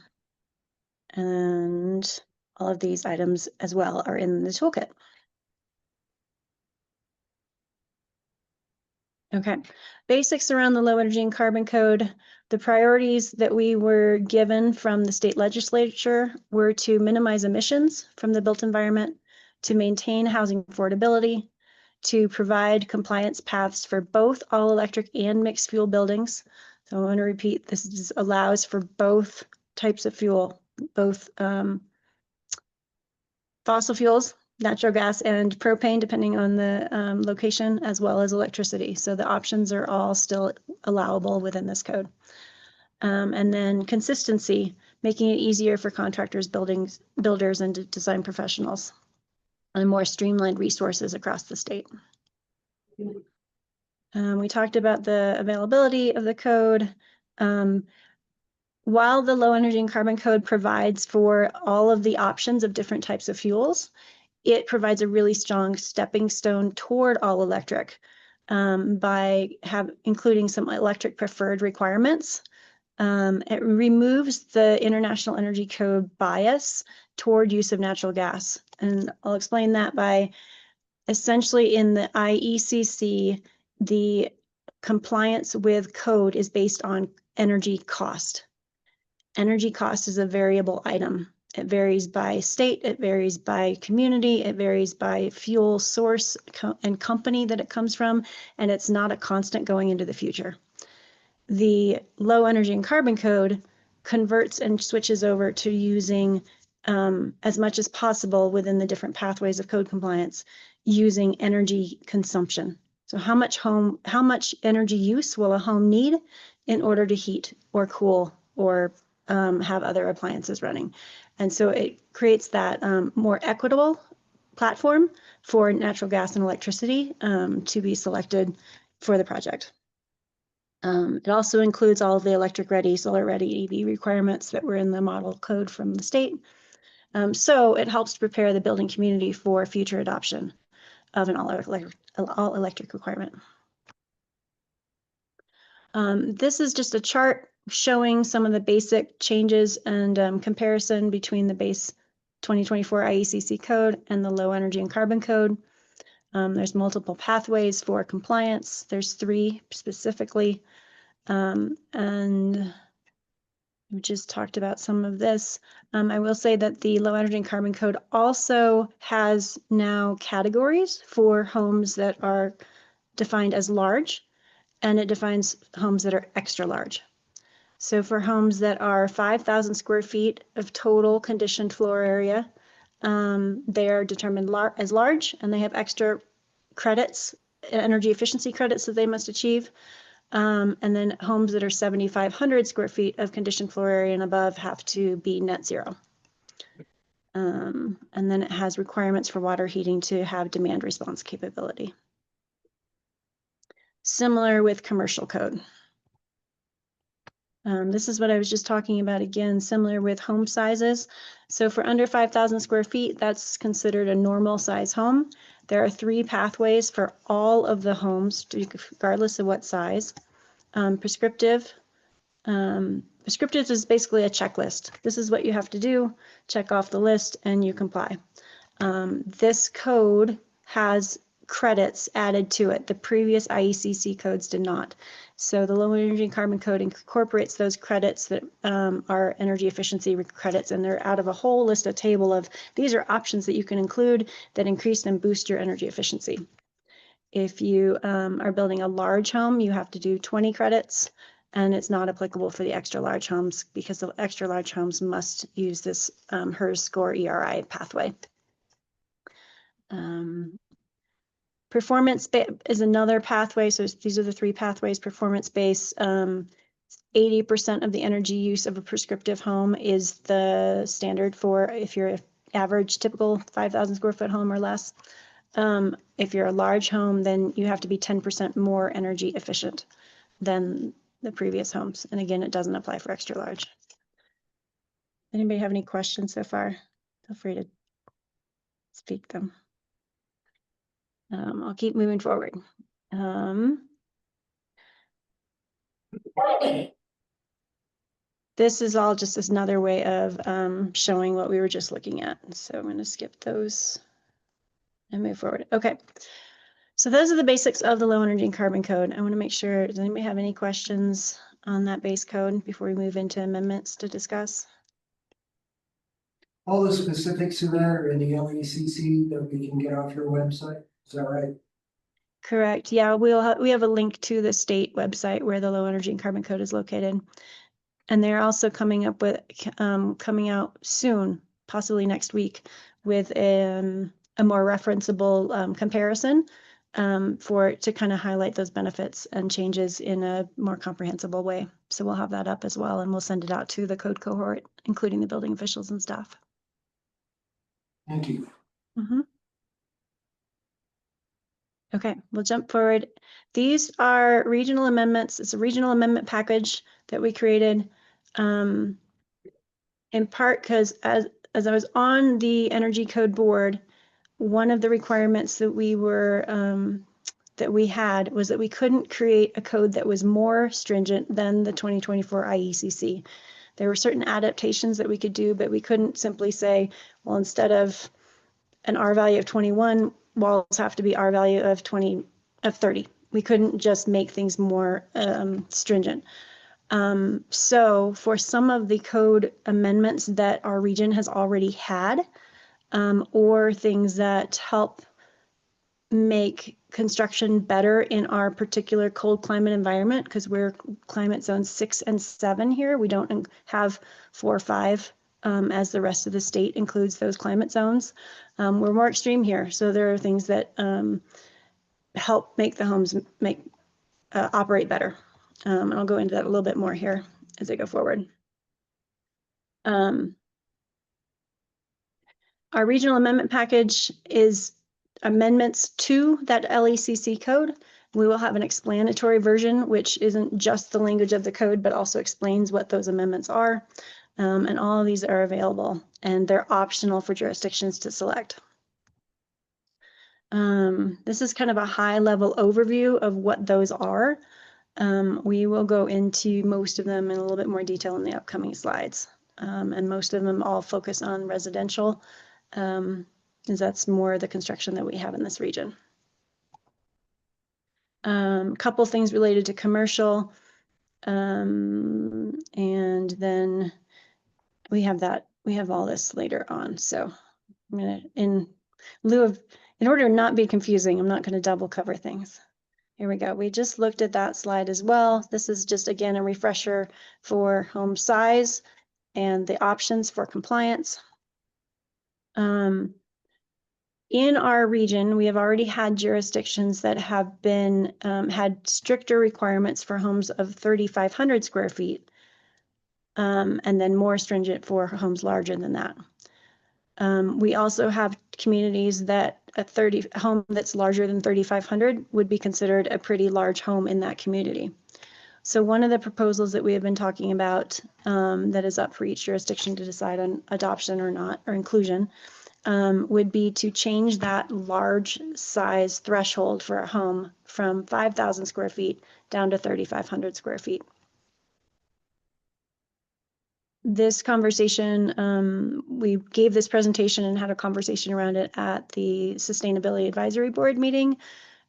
all of these items as well are in the toolkit. Okay, basics around the low energy and carbon code. The priorities that we were given from the state legislature were to minimize emissions from the built environment, to maintain housing affordability, to provide compliance paths for both all electric and mixed fuel buildings. So I want to repeat, this allows for both types of fuel, both fossil fuels, natural gas and propane, depending on the location, as well as electricity. So the options are all still allowable within this code. And then consistency, making it easier for contractors, builders, and design professionals, and more streamlined resources across the state. We talked about the availability of the code. While the low energy and carbon code provides for all of the options of different types of fuels, it provides a really strong stepping stone toward all electric by including some electric preferred requirements. It removes the International Energy Code bias toward use of natural gas. And I'll explain that by essentially in the IECC, the compliance with code is based on energy cost. Energy cost is a variable item. It varies by state, it varies by community, it varies by fuel source and company that it comes from, and it's not a constant going into the future. The low energy and carbon code converts and switches over to using as much as possible within the different pathways of code compliance using energy consumption. So how much energy use will a home need in order to heat or cool or have other appliances running? And so it creates that more equitable platform for natural gas and electricity to be selected for the project. It also includes all of the electric ready, solar ready EV requirements that were in the model code from the state. So it helps to prepare the building community for future adoption of an all electric requirement. This is just a chart showing some of the basic changes and comparison between the base 2024 IECC code and the low energy and carbon code. There's multiple pathways for compliance. There's 3 specifically. And we just talked about some of this. I will say that the low energy and carbon code also has now categories for homes that are defined as large, and it defines homes that are extra large. So for homes that are 5,000 square feet of total conditioned floor area, they are determined as large, and they have extra credits, energy efficiency credits that they must achieve. And then homes that are 7,500 square feet of conditioned floor area and above have to be net zero. And then it has requirements for water heating to have demand response capability. Similar with commercial code. This is what I was just talking about again, similar with home sizes. So for under 5,000 square feet, that's considered a normal size home. There are 3 pathways for all of the homes, regardless of what size. Prescriptive. Prescriptive is basically a checklist. This is what you have to do, check off the list, and you comply. This code has credits added to it. The previous IECC codes did not. So the low energy and carbon code incorporates those credits that are energy efficiency credits, and they're out of a whole list, a table of these are options that you can include that increase and boost your energy efficiency. If you are building a large home, you have to do 20 credits, and it's not applicable for the extra large homes because the extra large homes must use this HERS score ERI pathway. Performance is another pathway. So these are the 3 pathways. Performance base, 80% of the energy use of a prescriptive home is the standard for if you're an average typical 5,000 square foot home or less. If you're a large home, then you have to be 10% more energy efficient than the previous homes. And again, it doesn't apply for extra large. Anybody have any questions so far? Feel free to speak them. I'll keep moving forward. This is all just another way of showing what we were just looking at. So I'm going to skip those and move forward. Okay. So those are the basics of the low energy and carbon code. I want to make sure, does anybody have any questions on that base code before we move into amendments to discuss? All the specifics of that are in the LECC that we can get off your website. Is that right? Correct. Yeah, we have a link to the state website where the low energy and carbon code is located. And they're also coming up with, coming out soon, possibly next week, with a more referenceable comparison to kind of highlight those benefits and changes in a more comprehensible way. So we'll have that up as well, and we'll send it out to the code cohort, including the building officials and staff. Thank you. Okay, we'll jump forward. These are regional amendments. It's a regional amendment package that we created in part because as I was on the energy code board, one of the requirements that we had was that we couldn't create a code that was more stringent than the 2024 IECC. There were certain adaptations that we could do, but we couldn't simply say, well, instead of an R value of 21, walls have to be R value of 30. We couldn't just make things more stringent. So for some of the code amendments that our region has already had, or things that help make construction better in our particular cold climate environment, because we're climate zones 6 and 7 here. We don't have 4 or 5 as the rest of the state includes those climate zones. We're more extreme here. So there are things that help make the homes operate better. And I'll go into that a little bit more here as I go forward. Our regional amendment package is amendments to that LECC code. We will have an explanatory version, which isn't just the language of the code, but also explains what those amendments are. And all of these are available, and they're optional for jurisdictions to select. This is kind of a high-level overview of what those are. We will go into most of them in a little bit more detail in the upcoming slides. And most of them all focus on residential, as that's more the construction that we have in this region. Couple things related to commercial. And then we have all this later on. So I'm gonna, in order to not be confusing, I'm not gonna double cover things. Here we go. We just looked at that slide as well. This is just, again, a refresher for home size and the options for compliance. In our region, we have already had jurisdictions that have been had stricter requirements for homes of 3,500 square feet, and then more stringent for homes larger than that. We also have communities that a home that's larger than 3,500 would be considered a pretty large home in that community. So one of the proposals that we have been talking about that is up for each jurisdiction to decide on adoption or not, or inclusion, would be to change that large size threshold for a home from 5,000 square feet down to 3,500 square feet. This conversation, we gave this presentation and had a conversation around it at the Sustainability Advisory Board meeting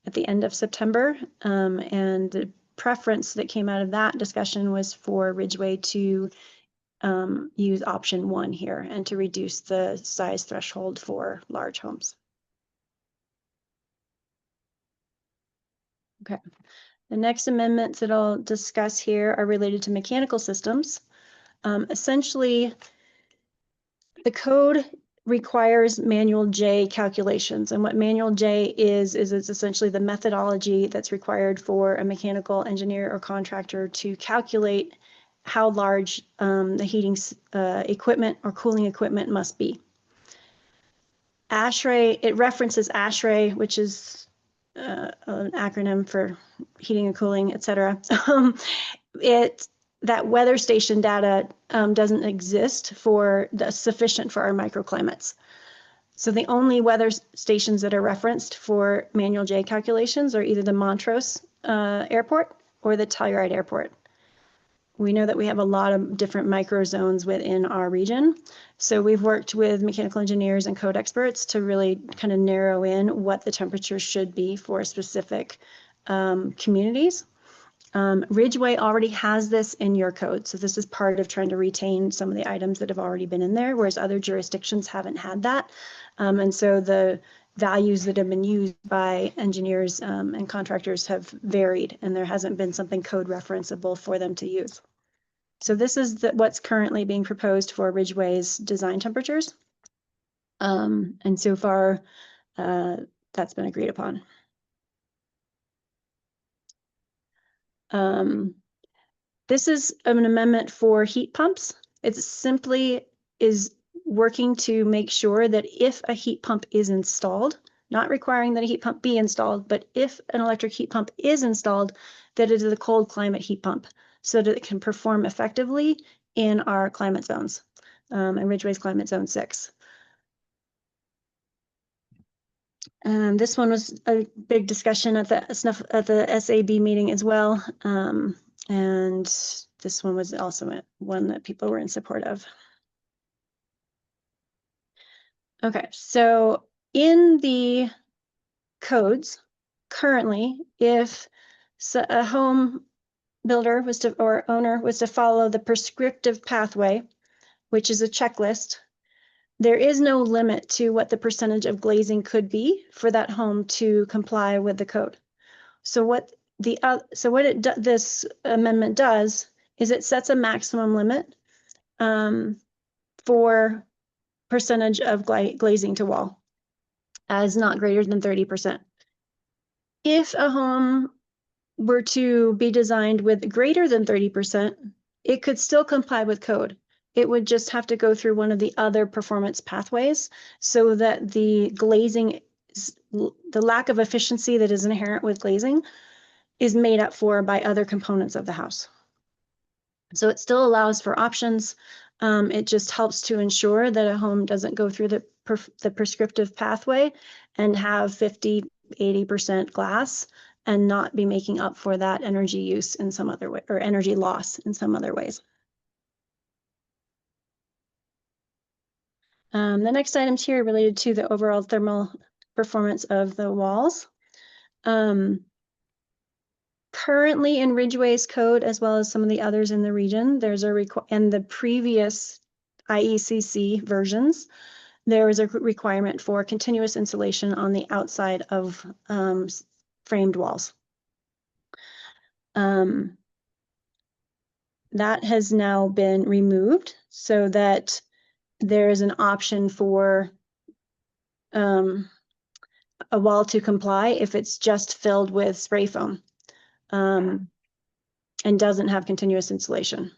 at the end of September. And the preference that came out of that discussion was for Ridgway to use option 1 here and to reduce the size threshold for large homes. Okay. The next amendments that I'll discuss here are related to mechanical systems. Essentially, the code requires manual J calculations, and what manual J is it's essentially the methodology that's required for a mechanical engineer or contractor to calculate how large the heating equipment or cooling equipment must be. ASHRAE, it references ASHRAE, which is an acronym for heating and cooling, etc. That weather station data doesn't exist sufficient for our microclimates. So the only weather stations that are referenced for manual J calculations are either the Montrose Airport or the Telluride Airport. We know that we have a lot of different microzones within our region. So we've worked with mechanical engineers and code experts to really kind of narrow in what the temperature should be for specific communities. Ridgway already has this in your code. So this is part of trying to retain some of the items that have already been in there, whereas other jurisdictions haven't had that. And so the values that have been used by engineers and contractors have varied, and there hasn't been something code referenceable for them to use. So this is what's currently being proposed for Ridgway's design temperatures. And so far, that's been agreed upon. This is an amendment for heat pumps. It simply is working to make sure that if a heat pump is installed, not requiring that a heat pump be installed, but if an electric heat pump is installed, that it is a cold climate heat pump so that it can perform effectively in our climate zones, and Ridgway's climate zone 6. This one was a big discussion at the SAB meeting as well. And this one was also one that people were in support of. Okay, so in the codes, currently, if a home builder or owner was to follow the prescriptive pathway, which is a checklist, there is no limit to what the percentage of glazing could be for that home to comply with the code. So what this amendment does is it sets a maximum limit for percentage of glazing to wall as not greater than 30%. If a home were to be designed with greater than 30%, it could still comply with code. It would just have to go through one of the other performance pathways so that the glazing, the lack of efficiency that is inherent with glazing is made up for by other components of the house. So it still allows for options. It just helps to ensure that a home doesn't go through the prescriptive pathway and have 50, 80% glass and not be making up for that energy use in some other way, or energy loss in some other ways. The next items here are related to the overall thermal performance of the walls. Currently in Ridgway's code, as well as some of the others in the region, there's a and the previous IECC versions, there is a requirement for continuous insulation on the outside of framed walls. That has now been removed so that there is an option for a wall to comply if it's just filled with spray foam and doesn't have continuous insulation.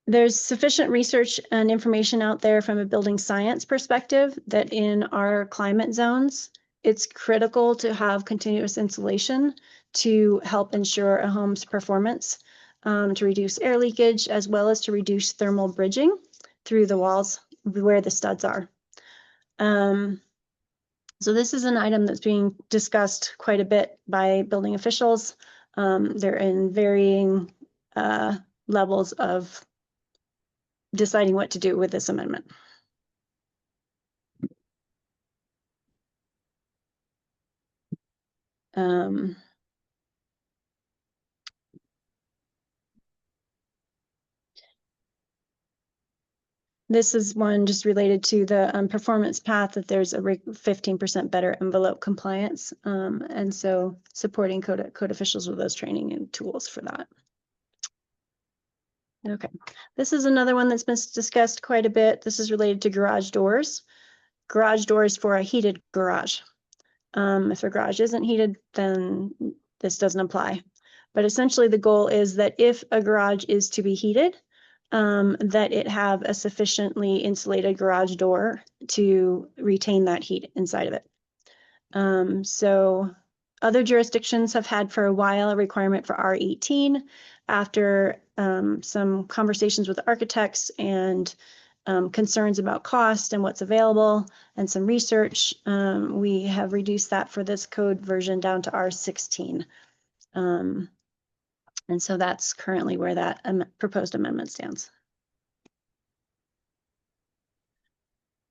There's sufficient research and information out there from a building science perspective that in our climate zones, it's critical to have continuous insulation to help ensure a home's performance, to reduce air leakage, as well as to reduce thermal bridging through the walls where the studs are. So this is an item that's being discussed quite a bit by building officials. They're in varying levels of deciding what to do with this amendment. This is one just related to the performance path, that there's a 15% better envelope compliance. And so supporting code officials with those training and tools for that. Okay, this is another one that's been discussed quite a bit. This is related to garage doors. Garage doors for a heated garage. If a garage isn't heated, then this doesn't apply. But essentially the goal is that if a garage is to be heated, that it have a sufficiently insulated garage door to retain that heat inside of it. So other jurisdictions have had for a while a requirement for R18. After some conversations with architects and concerns about cost and what's available and some research, we have reduced that for this code version down to R16. And so that's currently where that proposed amendment stands.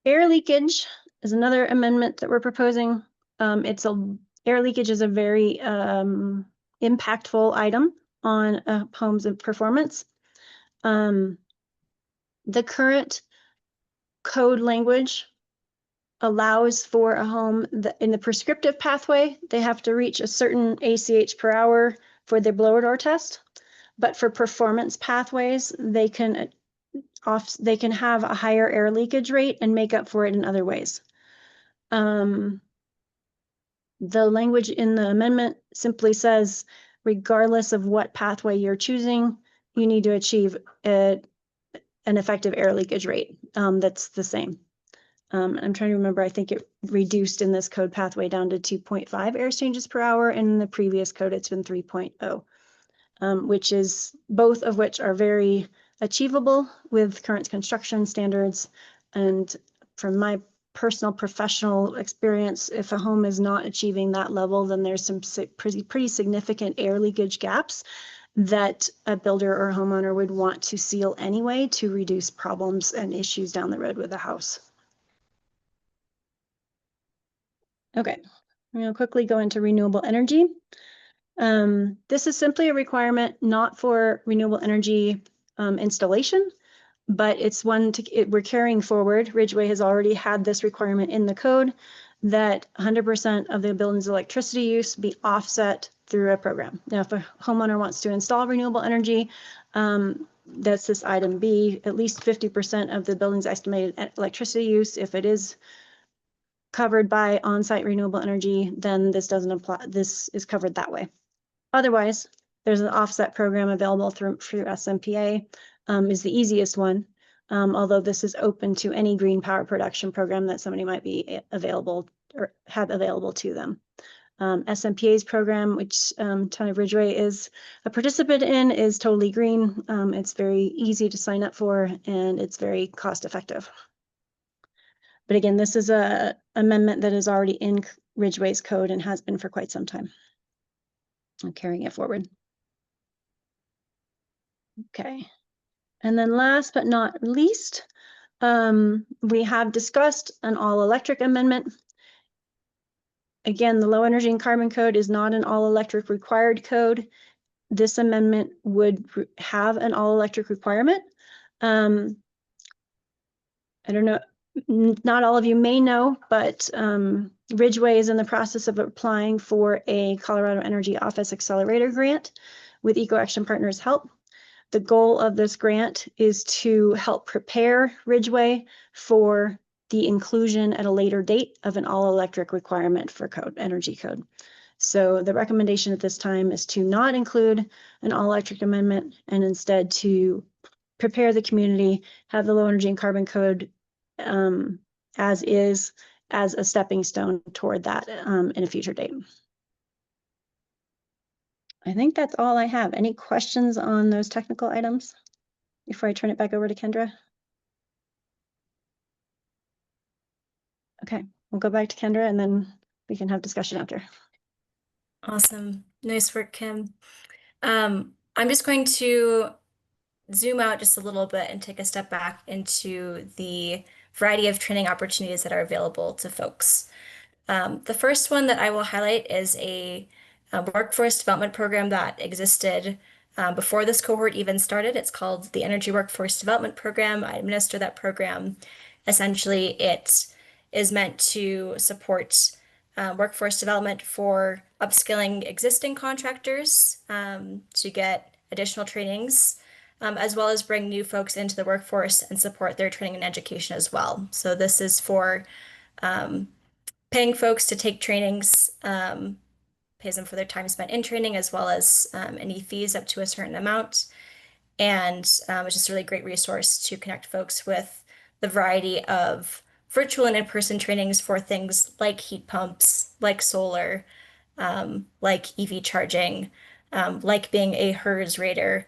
Air leakage is another amendment that we're proposing. Air leakage is a very impactful item on a home's performance. The current code language allows for a home that in the prescriptive pathway, they have to reach a certain ACH per hour for their blower door test. But for performance pathways, they can have a higher air leakage rate and make up for it in other ways. The language in the amendment simply says, regardless of what pathway you're choosing, you need to achieve an effective air leakage rate that's the same. I'm trying to remember, I think it reduced in this code pathway down to 2.5 air exchanges per hour. And in the previous code, it's been 3.0, which is both of which are very achievable with current construction standards. And from my personal professional experience, if a home is not achieving that level, then there's some pretty significant air leakage gaps that a builder or homeowner would want to seal anyway to reduce problems and issues down the road with the house. Okay, I'm going to quickly go into renewable energy. This is simply a requirement not for renewable energy installation, but it's one we're carrying forward. Ridgway has already had this requirement in the code that 100% of the building's electricity use be offset through a program. Now, if a homeowner wants to install renewable energy, that's this item B, at least 50% of the building's estimated electricity use. If it is covered by on-site renewable energy, then this doesn't apply. This is covered that way. Otherwise, there's an offset program available through SMPA, is the easiest one. Although this is open to any green power production program that somebody might be available or have available to them. SMPA's program, which Town of Ridgway is a participant in, is totally green. It's very easy to sign up for, and it's very cost effective. But again, this is a amendment that is already in Ridgway's code and has been for quite some time. I'm carrying it forward. Okay. And then last but not least, we have discussed an all-electric amendment. again, the low energy and carbon code is not an all electric required code. This amendment would have an all electric requirement. I don't know, not all of you may know, but Ridgway is in the process of applying for a Colorado Energy Office Accelerator grant with Eco Action Partners help. The goal of this grant is to help prepare Ridgway for the inclusion at a later date of an all-electric requirement for energy code. So the recommendation at this time is to not include an all-electric amendment and instead to prepare the community, have the low energy and carbon code as is, as a stepping stone toward that in a future date. I think that's all I have. Any questions on those technical items before I turn it back over to Kendra? Okay, we'll go back to Kendra and then we can have discussion after. Awesome. Nice work, Kim. I'm just going to zoom out just a little bit and take a step back into the variety of training opportunities that are available to folks. The first one that I will highlight is a workforce development program that existed before this cohort even started. It's called the Energy Workforce Development Program. I administer that program. Essentially, it is meant to support workforce development for upskilling existing contractors to get additional trainings, as well as bring new folks into the workforce and support their training and education as well. So this is for paying folks to take trainings, pays them for their time spent in training, as well as any fees up to a certain amount. And it's just a really great resource to connect folks with the variety of virtual and in-person trainings for things like heat pumps, like solar, like EV charging, like being a HERS rater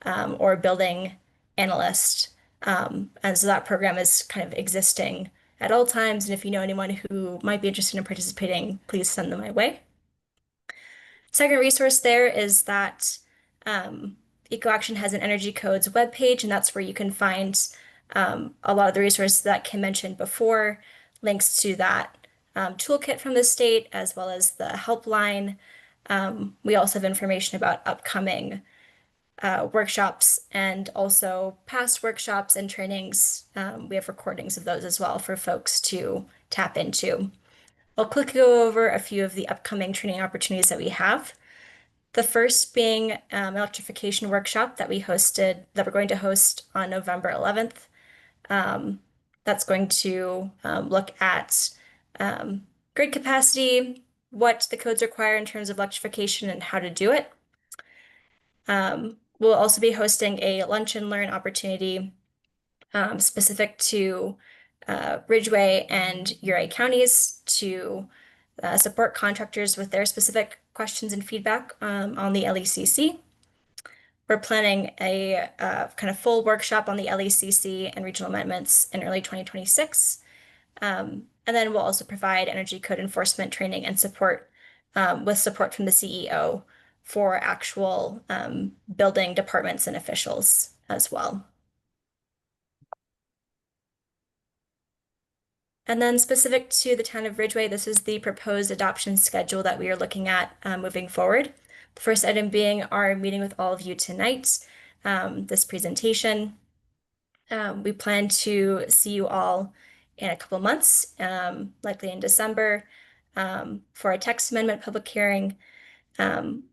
or building analyst. And so that program is kind of existing at all times. And if you know anyone who might be interested in participating, please send them my way. Second resource there is that EcoAction has an Energy Codes webpage, and that's where you can find a lot of the resources that Kim mentioned before, links to that toolkit from the state, as well as the helpline. We also have information about upcoming workshops and also past workshops and trainings. We have recordings of those as well for folks to tap into. I'll quickly go over a few of the upcoming training opportunities that we have. The first being an electrification workshop that we're going to host on November 11th. That's going to look at grid capacity, what the codes require in terms of electrification and how to do it. We'll also be hosting a lunch and learn opportunity specific to Ridgway and Uriah counties to support contractors with their specific questions and feedback on the LECC. We're planning a kind of full workshop on the LECC and regional amendments in early 2026. And then we'll also provide energy code enforcement training and support with support from the CEO for actual building departments and officials as well. And then specific to the town of Ridgway, this is the proposed adoption schedule that we are looking at moving forward. The first item being our meeting with all of you tonight, this presentation. We plan to see you all in a couple months, likely in December, for a text amendment public hearing,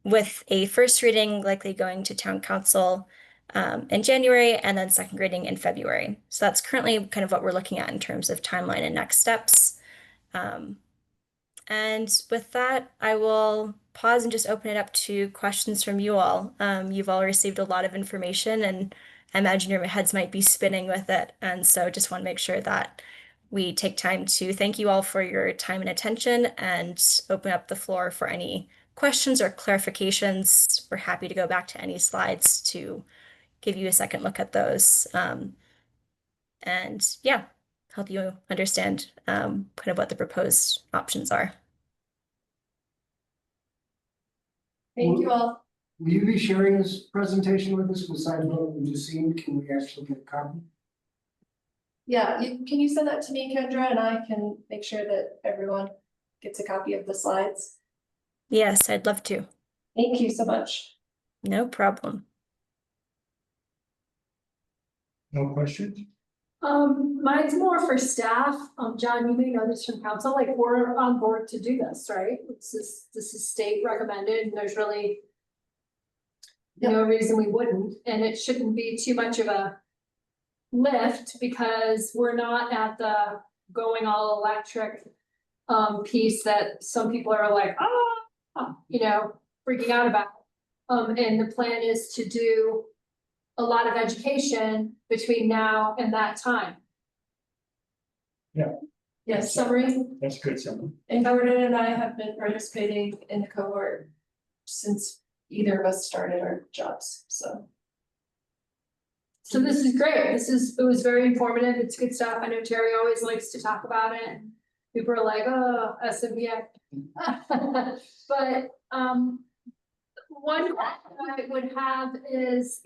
with a first reading likely going to town council in January and then second reading in February. So that's currently kind of what we're looking at in terms of timeline and next steps. And with that, I will pause and just open it up to questions from you all. You've all received a lot of information and I imagine your heads might be spinning with it. And so just want to make sure that we take time to thank you all for your time and attention and open up the floor for any questions or clarifications. We're happy to go back to any slides to give you a second look at those. And yeah, help you understand kind of what the proposed options are. Thank you all. Will you be sharing this presentation with us besides what we just seen? Can we actually get a copy? Yeah, can you send that to me, Kendra, and I can make sure that everyone gets a copy of the slides. Yes, I'd love to. Thank you so much. No problem. No questions? Mine's more for staff. John, you may know this from council, like we're on board to do this, right? This is state recommended and there's really no reason we wouldn't, and it shouldn't be too much of a lift because we're not at the going all electric piece that some people are like, freaking out about. And the plan is to do a lot of education between now and that time. Yeah. Yes, summary. That's good, someone. And Gordon and I have been participating in the cohort since either of us started our jobs, so. So this is great. It was very informative. It's good stuff. I know Terry always likes to talk about it. People are like, oh, SMBA. But, one question I would have is,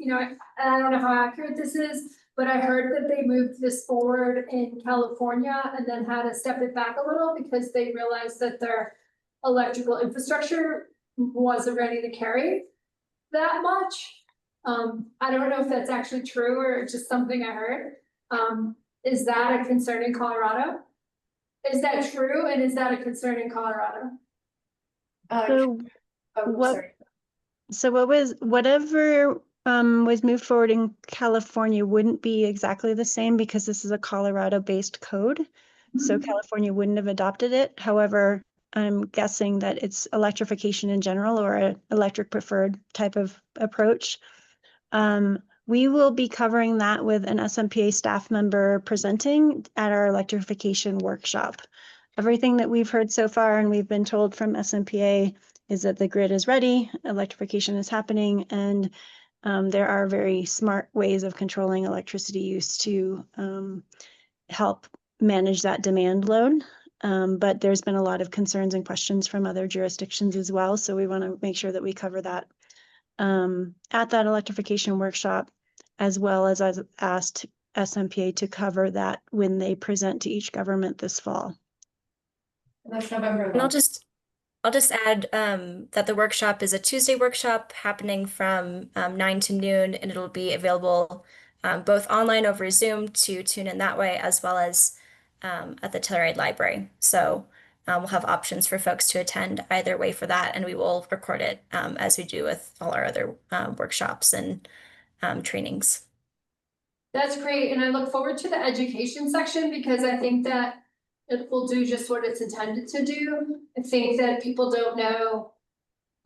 I don't know how accurate this is, but I heard that they moved this forward in California and then had to step it back a little because they realized that their electrical infrastructure wasn't ready to carry that much. I don't know if that's actually true or just something I heard. Is that a concern in Colorado? Is that true? And is that a concern in Colorado? So what- Sorry. So whatever was moved forward in California wouldn't be exactly the same because this is a Colorado-based code. So California wouldn't have adopted it. However, I'm guessing that it's electrification in general or an electric preferred type of approach. We will be covering that with an SMPA staff member presenting at our electrification workshop. Everything that we've heard so far and we've been told from SMPA is that the grid is ready, electrification is happening, and there are very smart ways of controlling electricity use to help manage that demand load. But there's been a lot of concerns and questions from other jurisdictions as well, so we want to make sure that we cover that at that electrification workshop, as well as I've asked SMPA to cover that when they present to each government this fall. And that's November. And I'll just add that the workshop is a Tuesday workshop happening from 9 to noon, and it'll be available both online over Zoom to tune in that way, as well as at the Telluride Library. So we'll have options for folks to attend either way for that, and we will record it as we do with all our other workshops and trainings. That's great, and I look forward to the education section because I think that it will do just what it's intended to do. I think that people don't know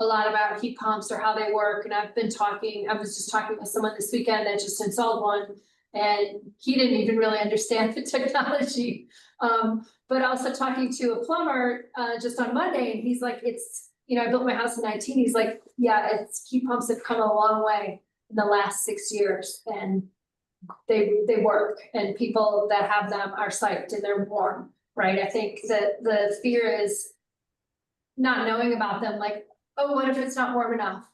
a lot about heat pumps or how they work, and I was just talking with someone this weekend that just installed one, and he didn't even really understand the technology. But also talking to a plumber just on Monday, and he's like, I built my house in 19, he's like, yeah, heat pumps have come a long way in the last 6 years, and they work, and people that have them are psyched and they're warm, right? I think that the fear is not knowing about them, like, oh, what if it's not warm enough,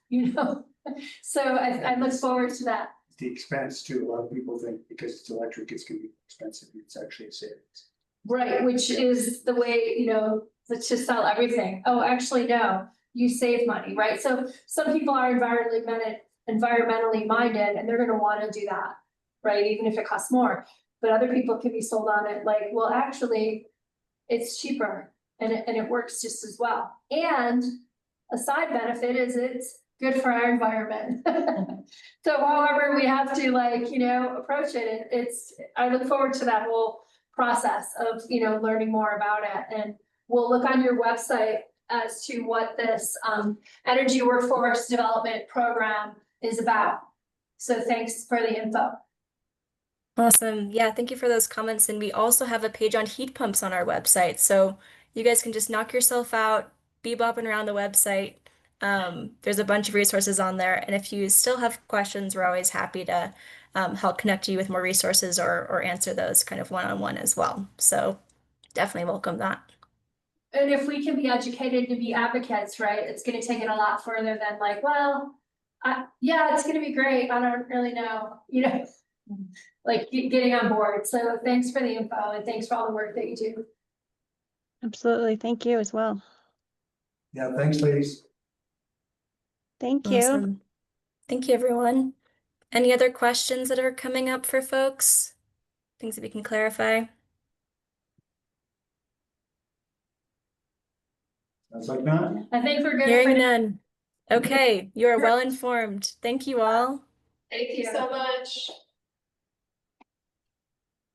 So I look forward to that. The expense too, a lot of people think because it's electric, it's gonna be expensive, it's actually a savings. Right, which is the way, let's just sell everything. Oh, actually, no, you save money, right? So some people are environmentally minded and they're gonna wanna do that, right? Even if it costs more. But other people can be sold on it like, well, actually, it's cheaper and it works just as well. And a side benefit is it's good for our environment. So however we have to approach it, I look forward to that whole process of, learning more about it. And we'll look on your website as to what this energy workforce development program is about. So thanks for the info. Awesome. Yeah, thank you for those comments. And we also have a page on heat pumps on our website. So you guys can just knock yourself out, be bopping around the website. There's a bunch of resources on there. And if you still have questions, we're always happy to help connect you with more resources or answer those kind of one-on-one as well. So definitely welcome that. And if we can be educated to be advocates, right, it's gonna take it a lot further than like, well, yeah, it's gonna be great. I don't really know, like getting on board. So thanks for the info and thanks for all the work that you do. Absolutely. Thank you as well. Yeah, thanks, ladies. Thank you. Awesome. Thank you, everyone. Any other questions that are coming up for folks? Things that we can clarify? Sounds like not. I think we're good for Hearing now. none. Okay, you are well informed. Thank you all. Thank you. So much.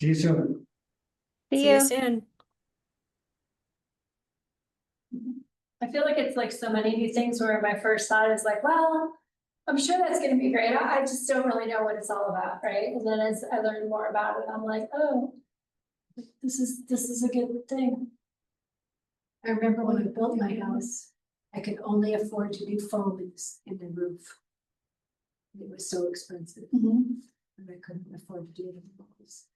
See you soon. See See you you. soon. I feel like it's like so many new things where my first thought is like, well, I'm sure that's gonna be great. I just don't really know what it's all about, right? And then as I learn more about it, I'm like, oh, this is a good thing. I remember when I built my house, I could only afford to do foam in the roof. It was so expensive, and I couldn't afford to do it in the walls.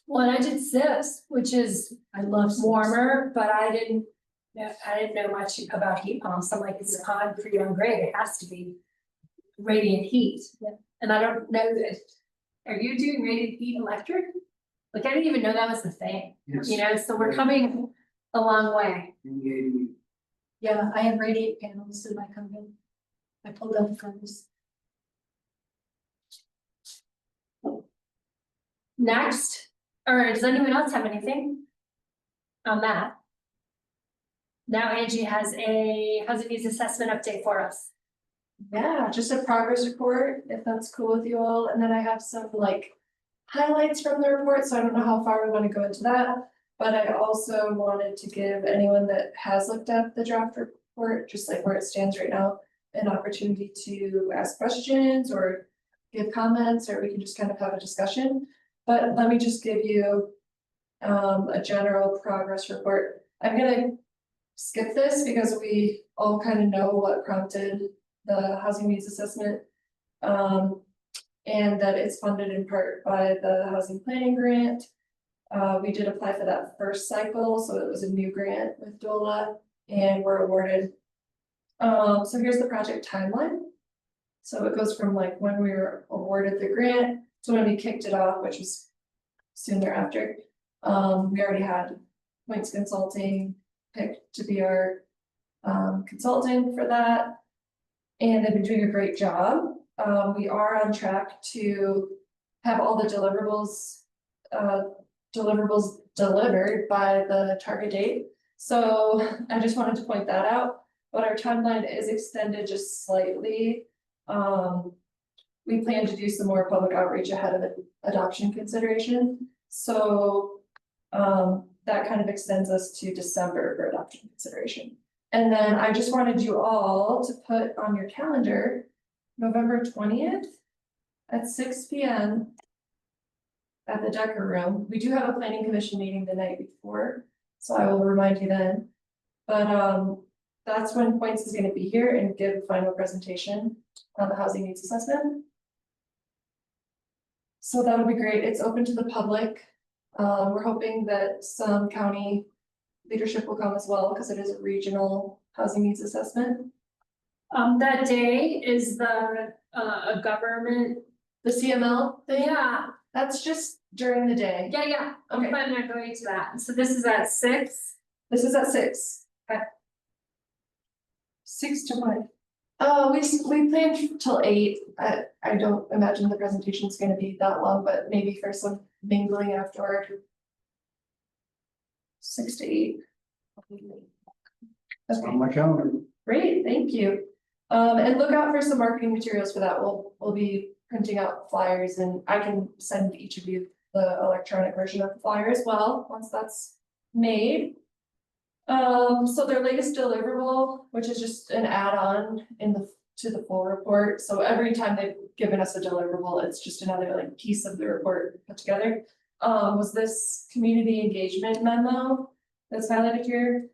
Well, and I did SIS, which is I love SIS. warmer, but I didn't know much about heat pumps. I'm like, it's concrete on grade, it has to be radiant heat. Yeah. And I don't know that, are you doing radiant heat electric? Like, I didn't even know that was the thing, Yes. you know, so we're coming a long way. In the ADU. Yeah, I have radiant panels in my condo. I pulled out the furnace. Next, or does anyone else have anything on that? Now Angie has a housing needs assessment update for us. Yeah, just a progress report, if that's cool with you all, and then I have some like highlights from the report, so I don't know how far we wanna go into that. But I also wanted to give anyone that has looked at the draft report, just like where it stands right now, an opportunity to ask questions or give comments, or we can just kind of have a discussion. But let me just give you a general progress report. I'm gonna skip this because we all kind of know what prompted the housing needs assessment. And that it's funded in part by the housing planning grant. We did apply for that first cycle, so it was a new grant with DOLA and we're awarded. So here's the project timeline. So it goes from like when we were awarded the grant to when we kicked it off, which was soon thereafter. We already had Points Consulting picked to be our consultant for that. And they've been doing a great job. We are on track to have all the deliverables delivered by the target date. So I just wanted to point that out, but our timeline is extended just slightly. We plan to do some more public outreach ahead of adoption consideration. So that kind of extends us to December for adoption consideration. And then I just wanted you all to put on your calendar November 20th at 6 p.m. at the Decker Room. We do have a planning commission meeting the night before, so I will remind you then. But that's when Points is going to be here and give a final presentation on the housing needs assessment. So that'll be great. It's open to the public. We're hoping that some county leadership will come as well because it is a regional housing needs assessment. That day is the a government. The CML thing, Yeah, that's just during the day. yeah. I'm Okay. planning on going to that. So this is at 6. This is at 6. Okay. 6 to what? We planned till 8. I don't imagine the presentation is gonna be that long, but maybe for some mingling afterward. 6 to 8. It's on my calendar. Great, thank you. And look out for some marketing materials for that. We'll be printing out flyers and I can send each of you the electronic version of the flyer as well, once that's made. So their latest deliverable, which is just an add-on to the full report. So every time they've given us a deliverable, it's just another like piece of the report put together. Was this community engagement memo that's highlighted here.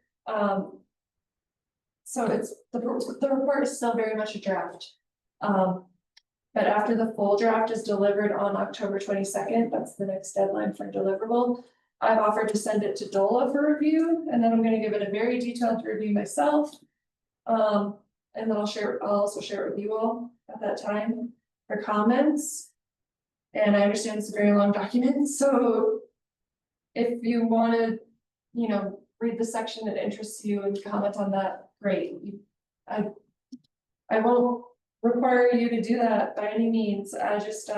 So it's the report is still very much a draft. But after the full draft is delivered on October 22nd, that's the next deadline for deliverable. I've offered to send it to DOLA for review, and then I'm gonna give it a very detailed review myself. And then I'll also share it with you all at that time for comments. And I understand it's a very long document, so if you wanna, read the section that interests you and comment on that, great. I won't require you to do that by any means, I just,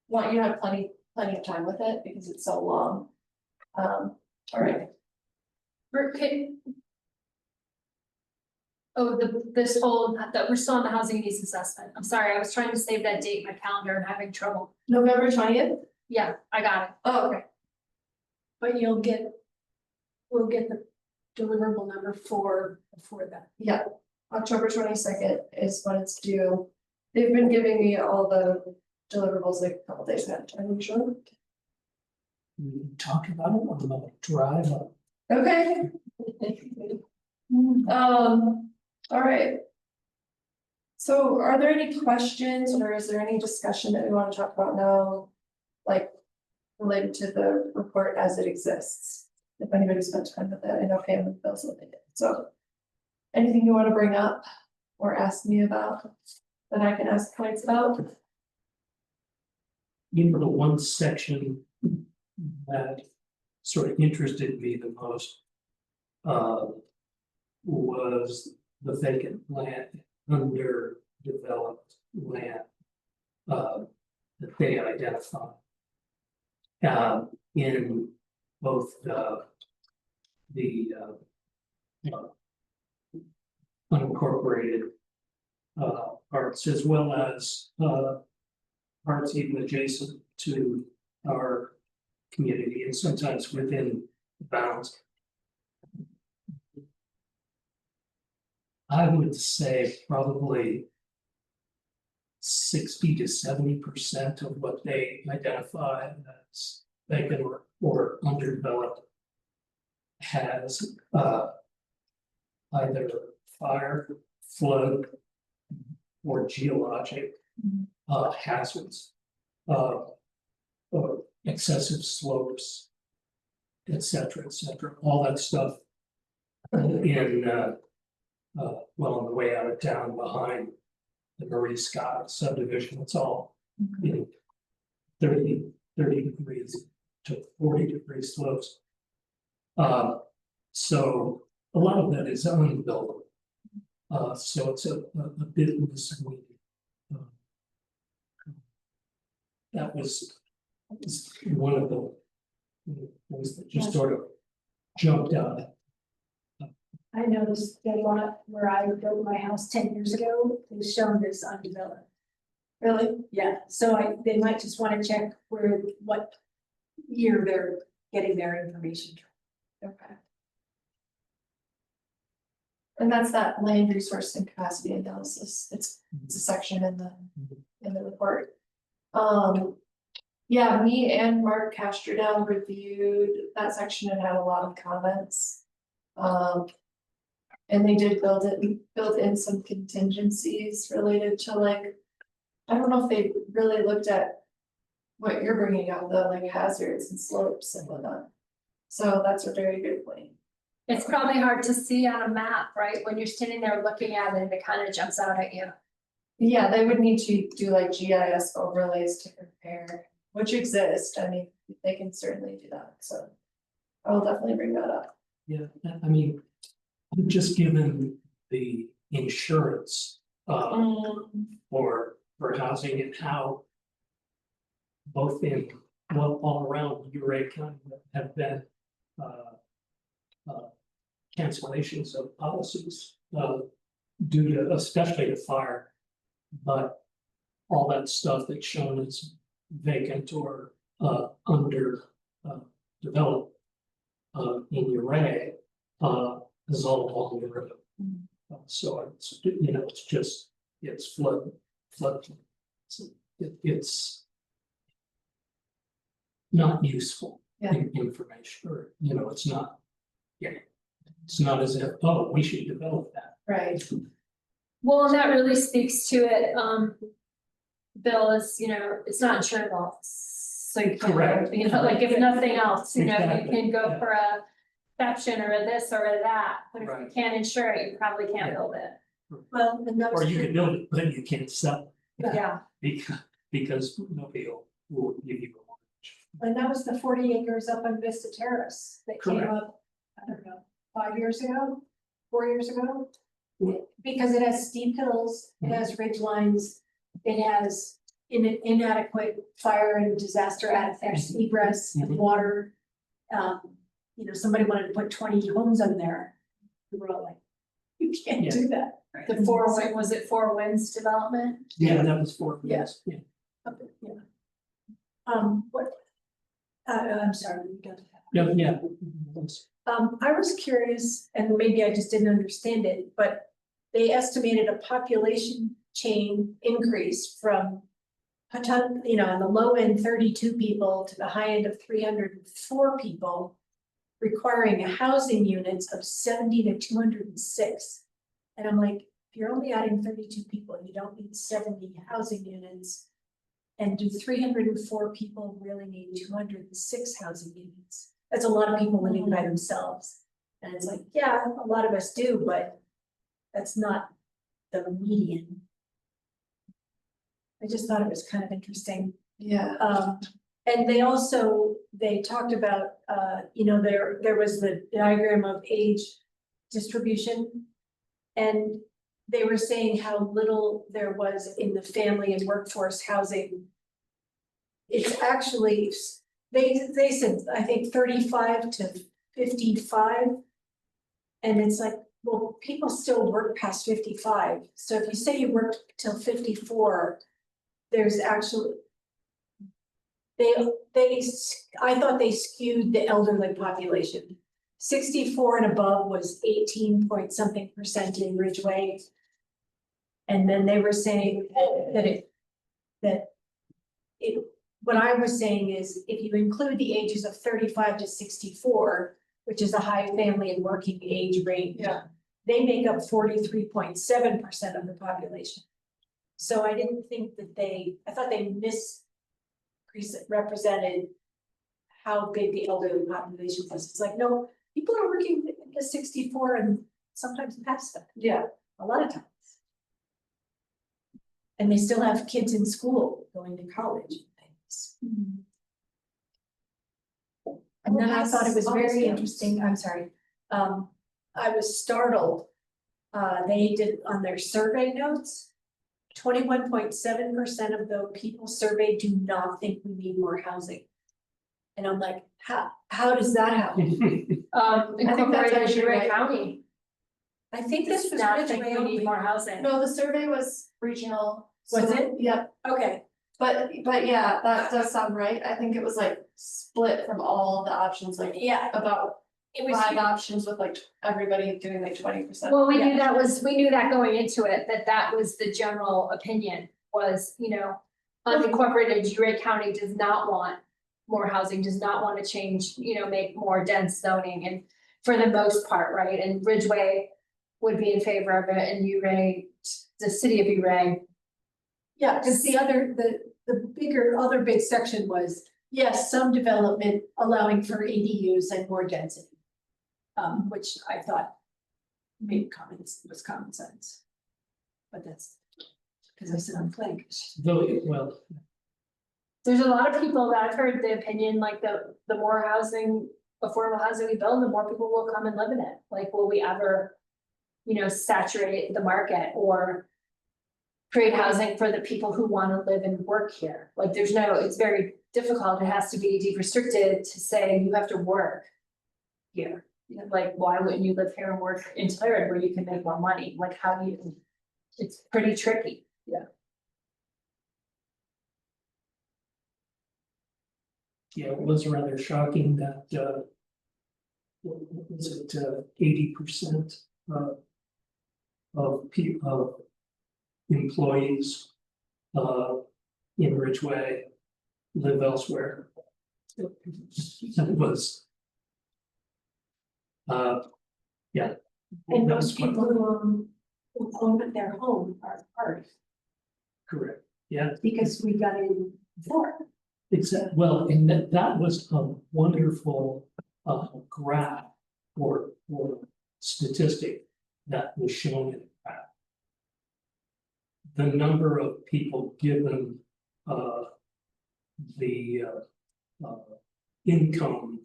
want you to have plenty of time with it because it's so long. All right. Oh, this whole, that we're still on the housing needs assessment. I'm sorry, I was trying to save that date in my calendar and having trouble. November 20th? Yeah, I got it. Oh, okay. But we'll get the deliverable number before that. Yeah, October 22nd is when it's due. They've been giving me all the deliverables like a couple days ahead, I'm sure. We talked about it on the drive up. Okay. All right. So are there any questions or is there any discussion that we want to talk about now? Like related to the report as it exists? If anybody spent time with it, I know Pam and Bill's looking at it, so. Anything you want to bring up or ask me about that I can ask points about? You know, the one section that sort of interested me the most was the vacant land, underdeveloped land that they identified in both the unincorporated parts as well as parts even adjacent to our community and sometimes within the bounds. I would say probably 60 to 70% of what they identify as vacant or underdeveloped has either fire, flood, or geologic hazards, or excessive slopes, et cetera, all that stuff in well, on the way out of town behind the Marie Scott subdivision, it's all, you know, 30 degrees to 40 degree slopes. So a lot of that is unbuildable. So it's a bit misleading. That was one of the things that just sort of jumped out. I noticed they want it where I built my house 10 years ago, it was shown as undeveloped. Really? Yeah, so they might just want to check what year they're getting their information from. Okay. And that's that land resource and capacity analysis. It's a section in the report. Yeah, me and Mark Castrodale reviewed that section and had a lot of comments. And they did build in some contingencies related to like, I don't know if they really looked at what you're bringing up, the like hazards and slopes and whatnot. So that's a very good point. It's probably hard to see on a map, right? When you're standing there looking at it, it kind of jumps out at you. Yeah, they would need to do like GIS overlays to compare, which exist. I mean, they can certainly do that. So I will definitely bring that up. Yeah, I mean, just given the insurance for housing and how both in, well, all around Ridgway County have been cancellations of policies due to, especially to fire, but all that stuff that's shown as vacant or under developed in Ridgway is all along the river. So it's, you know, it's flood. So it's not useful information, or, you know, it's not, it's not as if, oh, we should develop that. Right. Well, and that really speaks to it, Bill, is, you know, it's not insurable. So you can't, Correct. you know, like if nothing else, you know, you Exactly. can go Yeah. for a exception or a this or a that, but if you Right. can't insure it, you probably can't Yeah. build it. Well, and that Or was you can build it, but you can't sell it. Yeah. Because nobody will give you a mortgage. And that was the 40 acres up on Vista Terrace that came Correct. up I don't know, 5 years ago, 4 years ago. Yeah. Because it has steep hills, it has ridge lines, it has inadequate fire and disaster egress, Mhm. water. You know, somebody wanted to put 20 homes on there. We were all like, you can't do that. The was it Four Winds development? Yeah, that was 4 Yes. years, yeah. Okay, yeah. What? I'm sorry, you got to. Yeah, yeah. I was curious, and maybe I just didn't understand it, but they estimated a population chain increase from you know, on the low end, 32 people to the high end of 304 people, requiring a housing units of 70 to 206. And I'm like, if you're only adding 32 people, you don't need 70 housing units. And do 304 people really need 206 housing units? That's a lot of people living by themselves. And it's like, yeah, a lot of us do, but that's not the median. I just thought it was kind of interesting. Yeah. And they talked about, you know, there was the diagram of age distribution. And they were saying how little there was in the family and workforce housing. It's actually, they said, I think 35 to 55. And it's like, well, people still work past 55. So if you say you worked till 54, there's actually, I thought they skewed the elderly population. 64 and above was 18 point something percent in Ridgway. And then they were saying what I was saying is if you include the ages of 35 to 64, which is a high family and working age range. Yeah. They make up 43.7% of the population. So I didn't think that I thought they misrepresented how big the elderly population was. It's like, no, people are working to 64 and sometimes past that. Yeah. A lot of times. And they still have kids in school going to college and things. And then I thought it was very interesting, I'm sorry, I was startled. They did on their survey notes, 21.7% of the people surveyed do not think we need more housing. And I'm like, how does that happen? Incorporated actually Ridgway right. County. I think this was Not think Ridgway we need only. more housing. No, the survey was regional. Was so- it? Yep. Okay, But yeah, that does sound right. I think it was like split from all the options, like yeah, about It was, 5 options with like everybody doing like 20%. well, we knew that going into it, that was the general opinion was, you know, unincorporated Ridgway County does not want more housing, does not want to change, you know, make more dense zoning and for the most part, right? And Ridgway would be in favor of it and Uray, the city of Uray. yeah, because the other big section was, yes, some development allowing for ADUs and more density. Which I thought was common sense. But that's because I sit on planning. Well, There's a lot of people that I've heard the opinion, like the more housing, affordable housing we build, the more people will come and live in it. Like, will we ever, you know, saturate the market or create housing for the people who want to live and work here? Like, it's very difficult. It has to be deed restricted to say you have to work here. You know, like, why wouldn't you live here and work in Telluride where you can make more money? Like, how do you, it's pretty tricky. Yeah. yeah, it was rather shocking that, what was it, 80% of employees in Ridgway live elsewhere. It was. Yeah. And That most was quite- people who own their home are part, Correct, yeah. because we got in before. Exactly, well, and that was a wonderful graph or statistic that was shown in the graph. The number of people given the income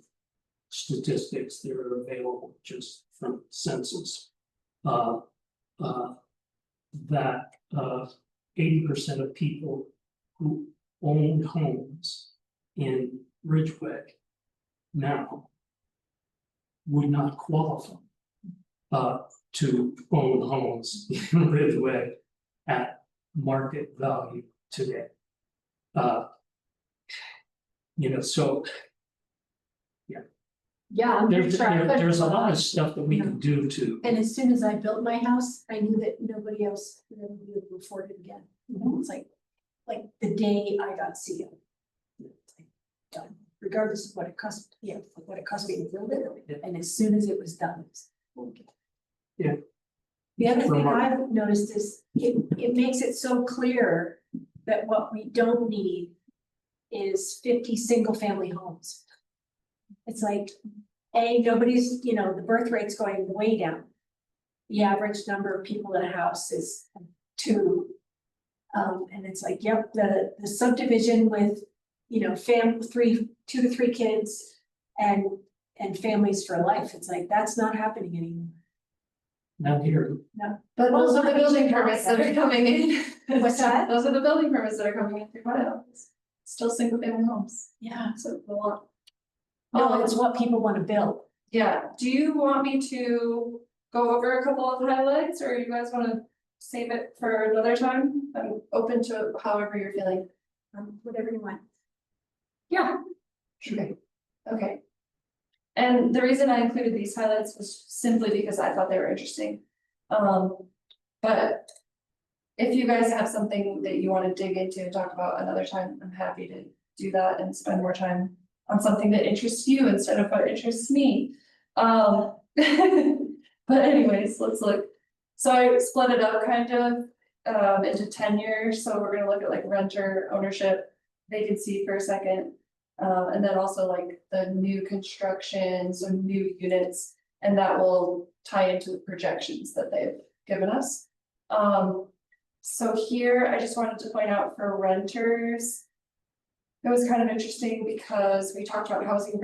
statistics that are available just from census. That 80% of people who own homes in Ridgway now would not qualify to own homes in Ridgway at market value today. So Yeah, I'm pretty sure. I there's a couldn't- lot of stuff that we can do to. And as soon as I built my house, I knew that nobody else would ever be able to afford it again. It's like the day I got CO. It's like done, regardless of what it cost, what it cost me to build it, and as soon as it was done. It's okay. Yeah. The other thing Remarkable. I've noticed is it makes it so clear that what we don't need is 50 single-family homes. It's like, nobody's, the birth rate's going way down. The average number of people in a house is 2. And it's like, yep, the subdivision with, 2 to 3 kids and families for life. It's like, that's not happening anymore. Not here. No. But Well, those are the not building even permits that are that. coming in. What's that? Those are the building permits that are coming in through my office. Still single family homes, Yeah. so the lot. No, it's what people want to build. Yeah, do you want me to go over a couple of highlights, or you guys wanna save it for another time? I'm open to however you're feeling. Whatever you want. Yeah. Okay. Okay. And the reason I included these highlights was simply because I thought they were interesting. But if you guys have something that you wanna dig into and talk about another time, I'm happy to do that and spend more time on something that interests you instead of what interests me. But anyways, let's look. So I split it up kind of into tenure. So we're gonna look at like renter, ownership, vacancy for a second. And then also like the new construction, so new units, and that will tie into the projections that they've given us. So here I just wanted to point out for renters. It was kind of interesting because we talked about housing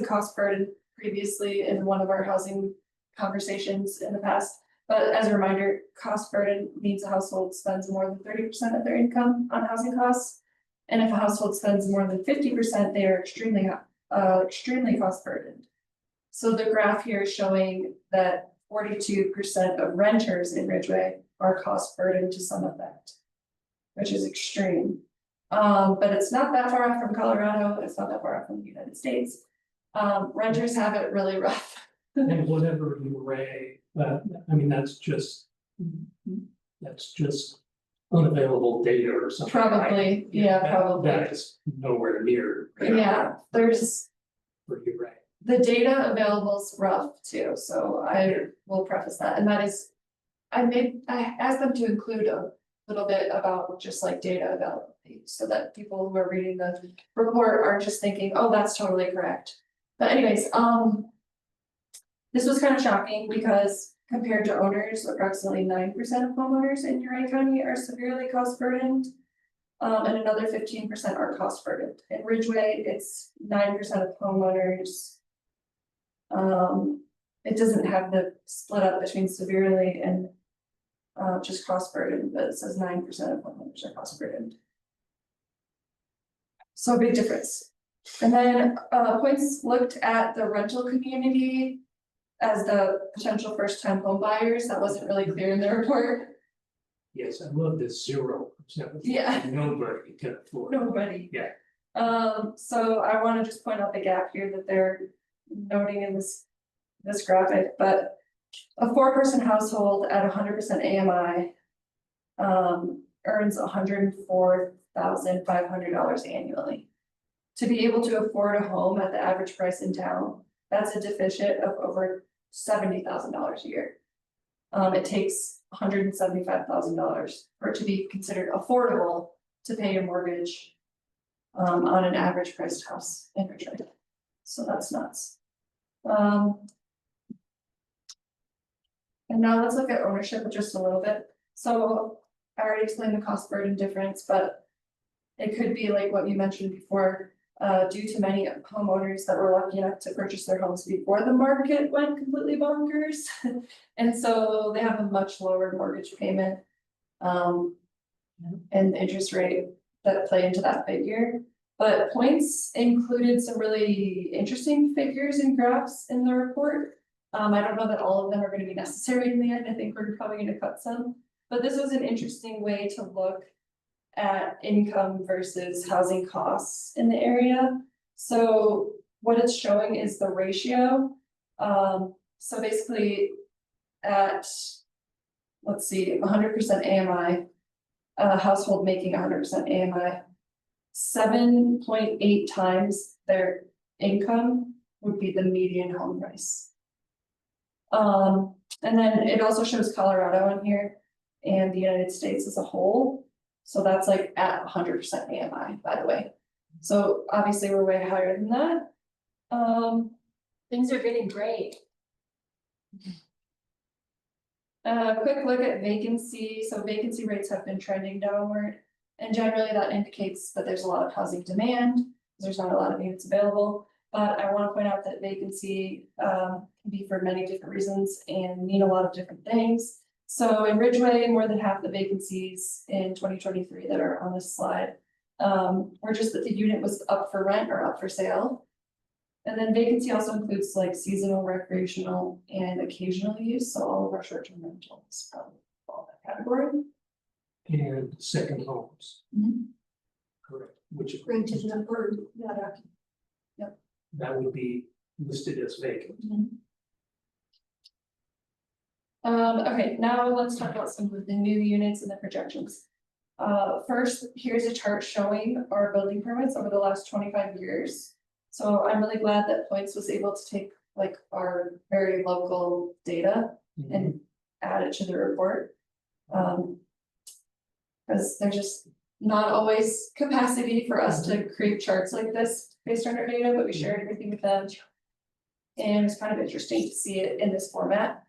cost burden previously in one of our housing conversations in the past. But as a reminder, cost burden means a household spends more than 30% of their income on housing costs. And if a household spends more than 50%, they are extremely cost burdened. So the graph here is showing that 42% of renters in Ridgway are cost burdened to some effect, which is extreme. But it's not that far off from Colorado, it's not that far off from the United States. Renters have it really rough. And whatever you array, that's just unavailable data or something. Probably, right? yeah, That- probably. That is nowhere near. Yeah, there's, For you, right? the data available is rough too, so I will preface that, and that is. I asked them to include a little bit about just like data availability, so that people who are reading the report aren't just thinking, oh, that's totally correct. But anyways, this was kind of shocking because compared to owners, approximately 9% of homeowners in Uriah County are severely cost burdened. And another 15% are cost burdened. In Ridgway, it's 9% of homeowners. It doesn't have the split up between severely and just cost burdened, but it says 9% of homeowners are cost burdened. So a big difference. And then points looked at the rental community as the potential first time home buyers. That wasn't really clear in the report. Yes, I love this 0%. Yeah. Nobody can afford. Nobody. Yeah. So I want to just point out the gap here that they're noting in this graphic, but a 4-person household at 100% AMI earns $104,500 annually. To be able to afford a home at the average price in town, that's a deficit of over $70,000 a year. It takes $175,000 for it to be considered affordable to pay your mortgage on an average priced house in Ridgway. So that's nuts. And now let's look at ownership just a little bit. So I already explained the cost burden difference, but it could be like what you mentioned before, due to many homeowners that were lucky enough to purchase their homes before the market went completely bonkers. And so they have a much lower mortgage payment. And the interest rate that play into that figure. But points included some really interesting figures and graphs in the report. I don't know that all of them are gonna be necessary in the end. I think we're probably gonna cut some. But this was an interesting way to look at income versus housing costs in the area. So what it's showing is the ratio. So basically at, let's see, 100% AMI, a household making 100% AMI, 7.8 times their income would be the median home price. And then it also shows Colorado on here and the United States as a whole. So that's like at 100% AMI, by the way. So obviously we're way higher than that. Things are getting great. Quick look at vacancy. So vacancy rates have been trending downward. And generally that indicates that there's a lot of housing demand. There's not a lot of units available. But I want to point out that vacancy can be for many different reasons and mean a lot of different things. So in Ridgway, more than half the vacancies in 2023 that are on this slide were just that the unit was up for rent or up for sale. And then vacancy also includes like seasonal, recreational, and occasional use. So all of our short-term rentals probably fall in that category. And second homes. Mhm. Correct, which Rented number, that would be listed as vacant. Okay, now let's talk about some of the new units and the projections. First, here's a chart showing our building permits over the last 25 years. So I'm really glad that Points was able to take like our very local data and add it to the report. Because there's just not always capacity for us to create charts like this based on our data, but we shared everything with them. And it's kind of interesting to see it in this format.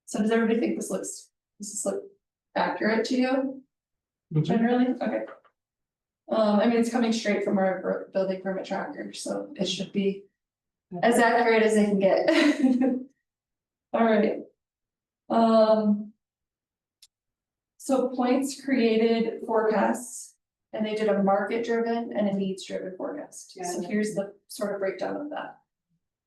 So does everybody think does this look accurate to you? Generally, okay. I mean, it's coming straight from our building permit tracker, so it should be as accurate as they can get. All right. So Points created forecasts and they did a market driven and a needs driven forecast. Yeah. So here's the sort of breakdown of that.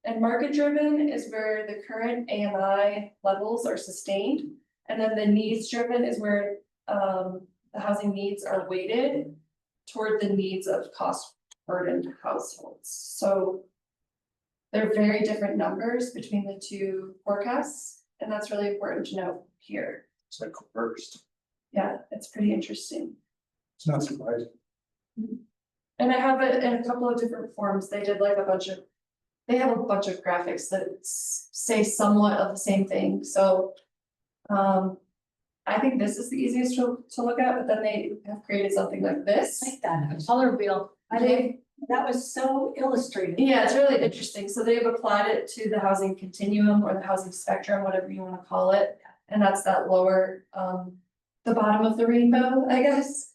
And market driven is where the current AMI levels are sustained. And then the needs driven is where the housing needs are weighted toward the needs of cost burdened households. So they're very different numbers between the two forecasts. And that's really important to note here. It's like reversed. Yeah, it's pretty interesting. It's not surprising. And I have it in a couple of different forms. They did like they have a bunch of graphics that say somewhat of the same thing. So I think this is the easiest to look at, but then they have created something like this. like that, a color wheel. That was so illustrative. Yeah, it's really interesting. So they've applied it to the housing continuum or the housing spectrum, whatever you want to call it. And that's that lower, the bottom of the rainbow, I guess.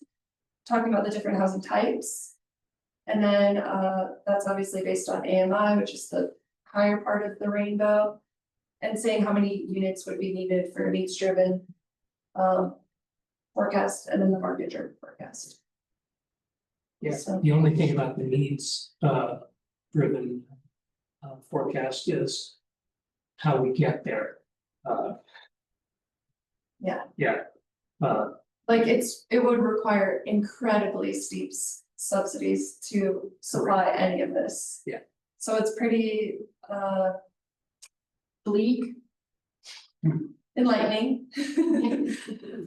Talking about the different housing types. And then that's obviously based on AMI, which is the higher part of the rainbow. And saying how many units would be needed for a needs driven forecast and then the market driven forecast. Yeah, So- the only thing about the needs driven forecast is how we get there. Yeah. Yeah. Like it would require incredibly steep subsidies to supply any of this. Yeah. So it's pretty bleak. Enlightening.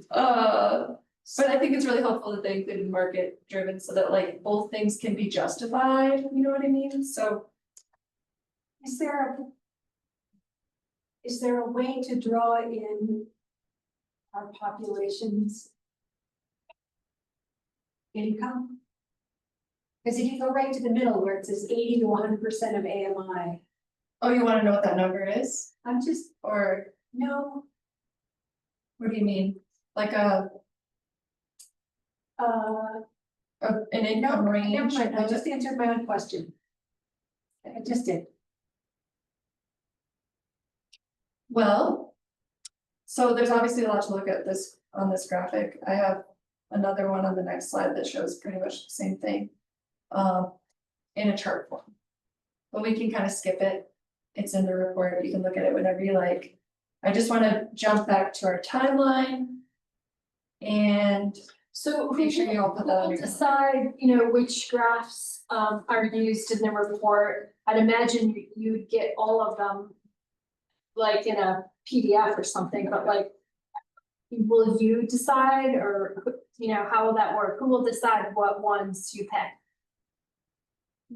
But I think it's really helpful that they included market driven so that like both things can be justified, you know what I mean? So Is there a way to draw in our population's income? Because if you go right to the middle where it says 80 to 100% of AMI, oh, you wanna know what that number is? I'm just, Or no, what do you mean? Like a an income range. Never mind, I just answered my own question. I just did. Well, so there's obviously a lot to look at this on this graphic. I have another one on the next slide that shows pretty much the same thing. In a chart form. But we can kind of skip it. It's in the report. You can look at it whenever you like. I just want to jump back to our timeline. And So make sure you all put that on who will your. decide, which graphs are used in the report? I'd imagine you'd get all of them. Like in a PDF or something, but like. Will you decide or, how will that work? Who will decide what ones you pick?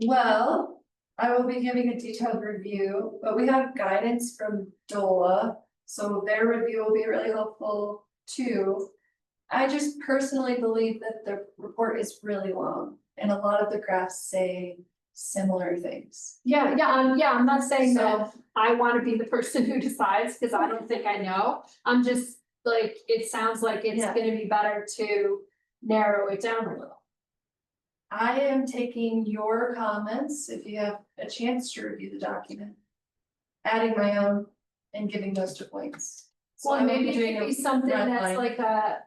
Well, I will be giving a detailed review, but we have guidance from DOLA, so their review will be really helpful too. I just personally believe that the report is really long and a lot of the graphs say similar things. Yeah, I'm not saying So- that I wanna be the person who decides, cause I don't think I know. I'm just like, it sounds like it's Yeah. gonna be better to narrow it down a little. I am taking your comments, if you have a chance to review the document. Adding my own and giving those to points. So Well, I will be maybe doing it could a be something red that's line. like a,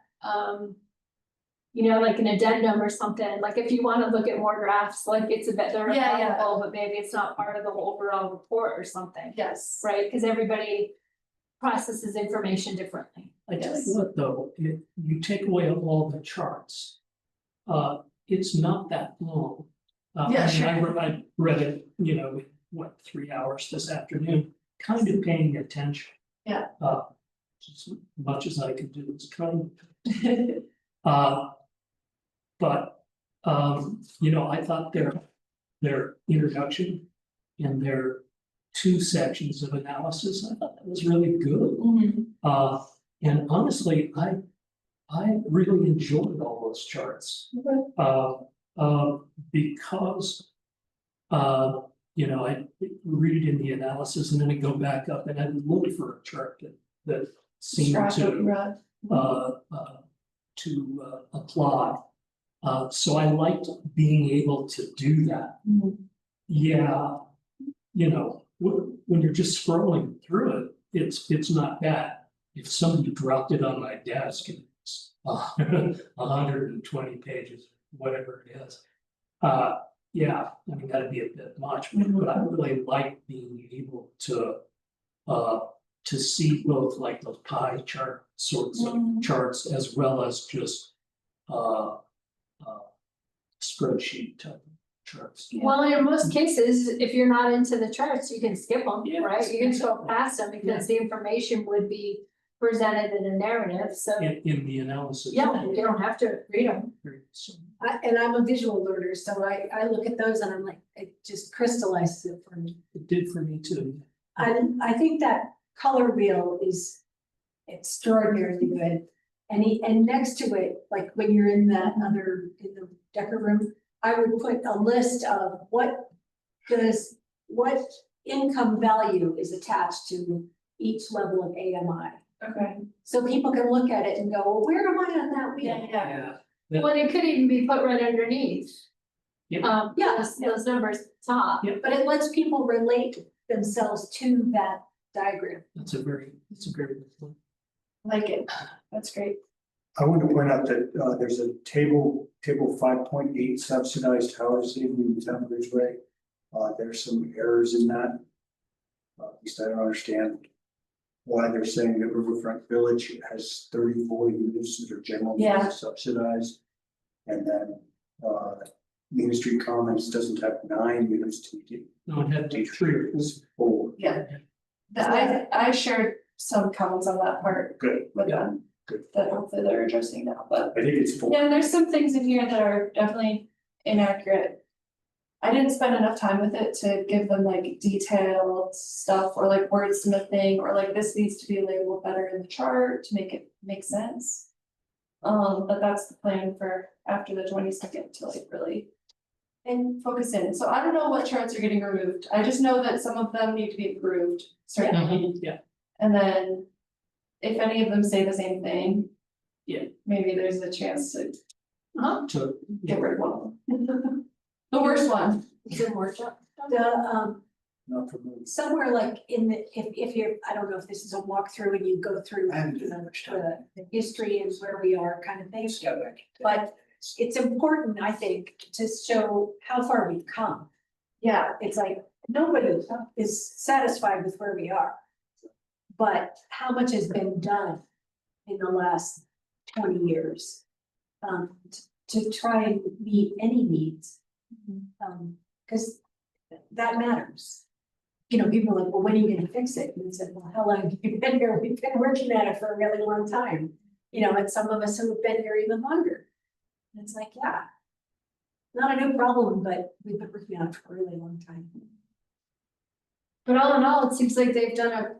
like an addendum or something, like if you wanna look at more graphs, like it's a bit, they're Yeah, yeah. available, but maybe it's not part of the overall report or something, Yes. right? Cause everybody processes information differently. I tell Yes. you what, though, if you take away all the charts, it's not that long. Yeah, I read it, in, 3 hours this afternoon, kind of paying attention. Yeah. As much as I could do is kind of, but, I thought their introduction and their 2 sections of analysis, I thought that was really good. Mhm. And honestly, I really enjoyed all those charts. Because, I read it in the analysis and then I go back up and I look for a chart that seemed Strap what you to, read. apply. So I liked being able to do that. Mhm. Yeah, when you're just scrolling through it, it's not bad. If somebody dropped it on my desk and it's 120 pages, whatever it is. Yeah, that'd be a bit much, but I really like being able to see both like those pie chart sorts of charts as well as just spreadsheet type charts. Well, in most cases, if you're not into the charts, you can skip them, Yeah, right? You can go past them because the information would be presented in a narrative, so. In the analysis. Yeah, you don't have to read them. And I'm a visual learner, so I look at those and I'm like, it just crystallizes it for me. It did for me too. I think that color wheel is extraordinarily good. And next to it, like when you're in the Decker room, I would put a list of what income value is attached to each level of AMI. Okay. So people can look at it and go, well, where am I on that wheel? Yeah. Yeah. Well, it could even be put right underneath. Yeah. Those numbers at the top. Yeah. But it lets people relate themselves to that diagram. That's a very good point. Like it. That's great. I want to point out that there's a table 5.8 subsidized housing in the town of Ridgway. There's some errors in that. At least I don't understand why they're saying that Riverfront Village has 34 units that are generally Yeah. subsidized. And then Main Street Commons doesn't have 9 units to meet. No, it had 3 or 4. Yeah. I shared some comments on that part Good. with them. Good. That hopefully they're addressing now, but I think it's 4. yeah, there's some things in here that are definitely inaccurate. I didn't spend enough time with it to give them like detailed stuff or like wordsmithing or like this needs to be labeled better in the chart to make it make sense. But that's the plan for after the 22nd to like really and focus in. So I don't know what charts are getting removed. I just know that some of them need to be improved, certainly. Yeah. And then if any of them say the same thing. Yeah. Maybe there's a chance to to. Get rid of one of them. The worst one. It's in workshop. The, Not for me. somewhere like in the, if you're, I don't know if this is a walkthrough and you go through, I haven't you done know, much the history and where we are kind of thing. But it's important, I think, to show how far we've come. Yeah, it's like, nobody is satisfied with where we are. But how much has been done in the last 20 years? To try and meet any needs. Cause that matters. You know, people are like, well, when are you gonna fix it? And I said, well, how long have you been here? We've been working at it for a really long time. You know, and some of us who have been here even longer. And it's like, yeah. Not a new problem, but we've been working on it for a really long time. But all in all, it seems like they've done a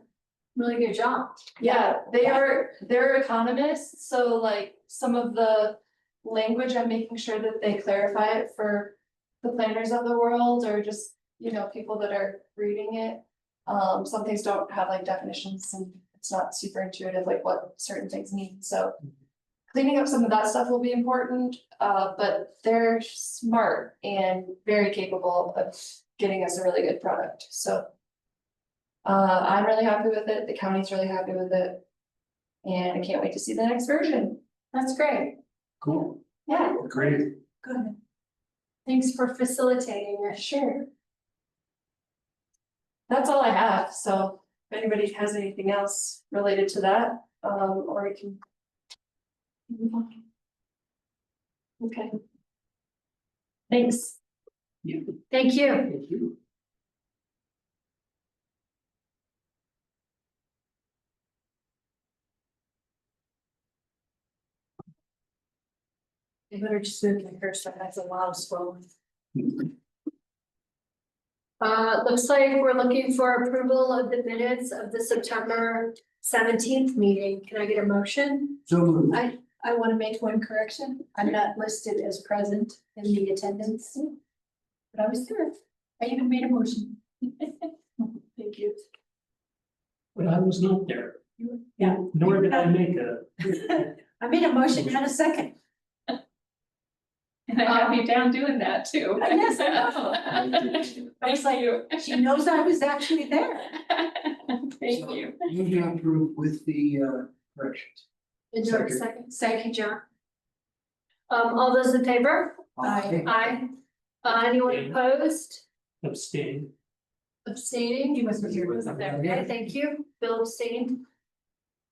really good job. Yeah, they're economists, so like some of the language, I'm making sure that they clarify it for the planners of the world or just, you know, people that are reading it. Some things don't have like definitions and it's not super intuitive, like what certain things mean, so. Cleaning up some of that stuff will be important, but they're smart and very capable of getting us a really good product, so. I'm really happy with it, the county's really happy with it. And I can't wait to see the next version. That's great. Cool, Yeah, great. Good. Thanks for facilitating it. sure. That's all I have, so if anybody has anything else related to that, or we can. Move on. Okay. Thanks. Thank you. Thank you. They better just move my cursor, that's a lot of swelling. Looks like we're looking for approval of the minutes of the September 17th meeting. Can I get a motion? So moved. I want to make one correction. I'm not listed as present in the attendance. But I was there. I even made a motion. Thank you. But I was not there, Yeah. nor did I make a. I made a motion and a second. And I have you down doing that too. Yes, I know. I was like, she knows I was actually there. Thank you. Move to approve with the corrections. Did you have a second? Thank you, John. All those in favor? Aye. Aye. Anyone opposed? Abstain. Abstaining? He wasn't here. Wasn't there. Okay, thank you. Bill abstained.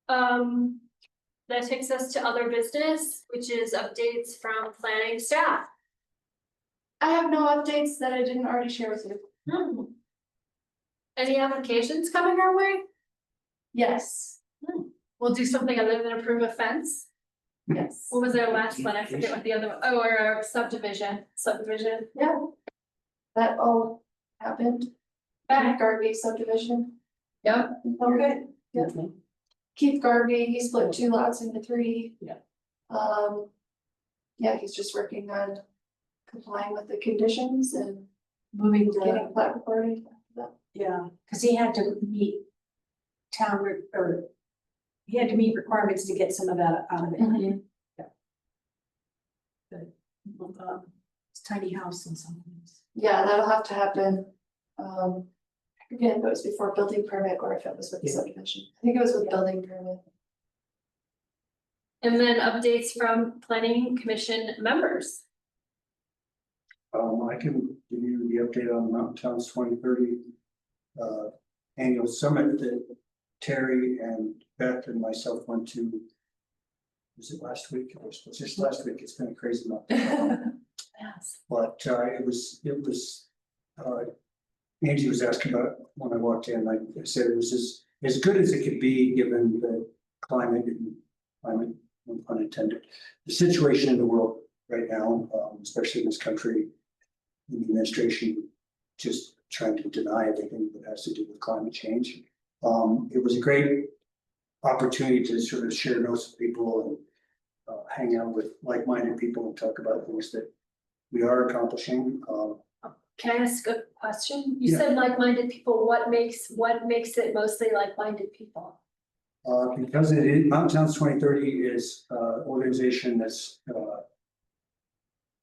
That takes us to other business, which is updates from planning staff. I have no updates that I didn't already share with you. Any applications coming our way? Yes, We'll do something other than approve a fence. yes. What was our last one? I forget what the other one. Oh, or our subdivision. Yeah. That all happened. Keith Garvey subdivision. Yep. Okay. Yep. Keith Garvey, he split 2 lots into 3. Yeah. Yeah, he's just working on complying with the conditions and Moving getting to, plat recorded. yeah, because he had to meet or he had to meet requirements to get some of that out of it. Mhm. It's tiny house and something. Yeah, that'll have to happen. Again, if it was before building permit or if it was with the Yeah. subdivision. I think it was with building permit. And then updates from planning commission members. I can give you the update on Mountain Towns 2030 annual summit that Terry and Beth and myself went to. Was it last week? It was just last week. It's been a crazy month. Yes. But it was Angie was asking about it when I walked in. I said it was as good as it could be given the climate, no pun intended, the situation in the world right now, especially in this country. The administration just trying to deny everything that has to do with climate change. It was a great opportunity to sort of share notes with people and hang out with like-minded people and talk about things that we are accomplishing. Can I ask a question? You Yeah. said like-minded people. What makes it mostly like-minded people? Because it is, Mountain Towns 2030 is an organization that's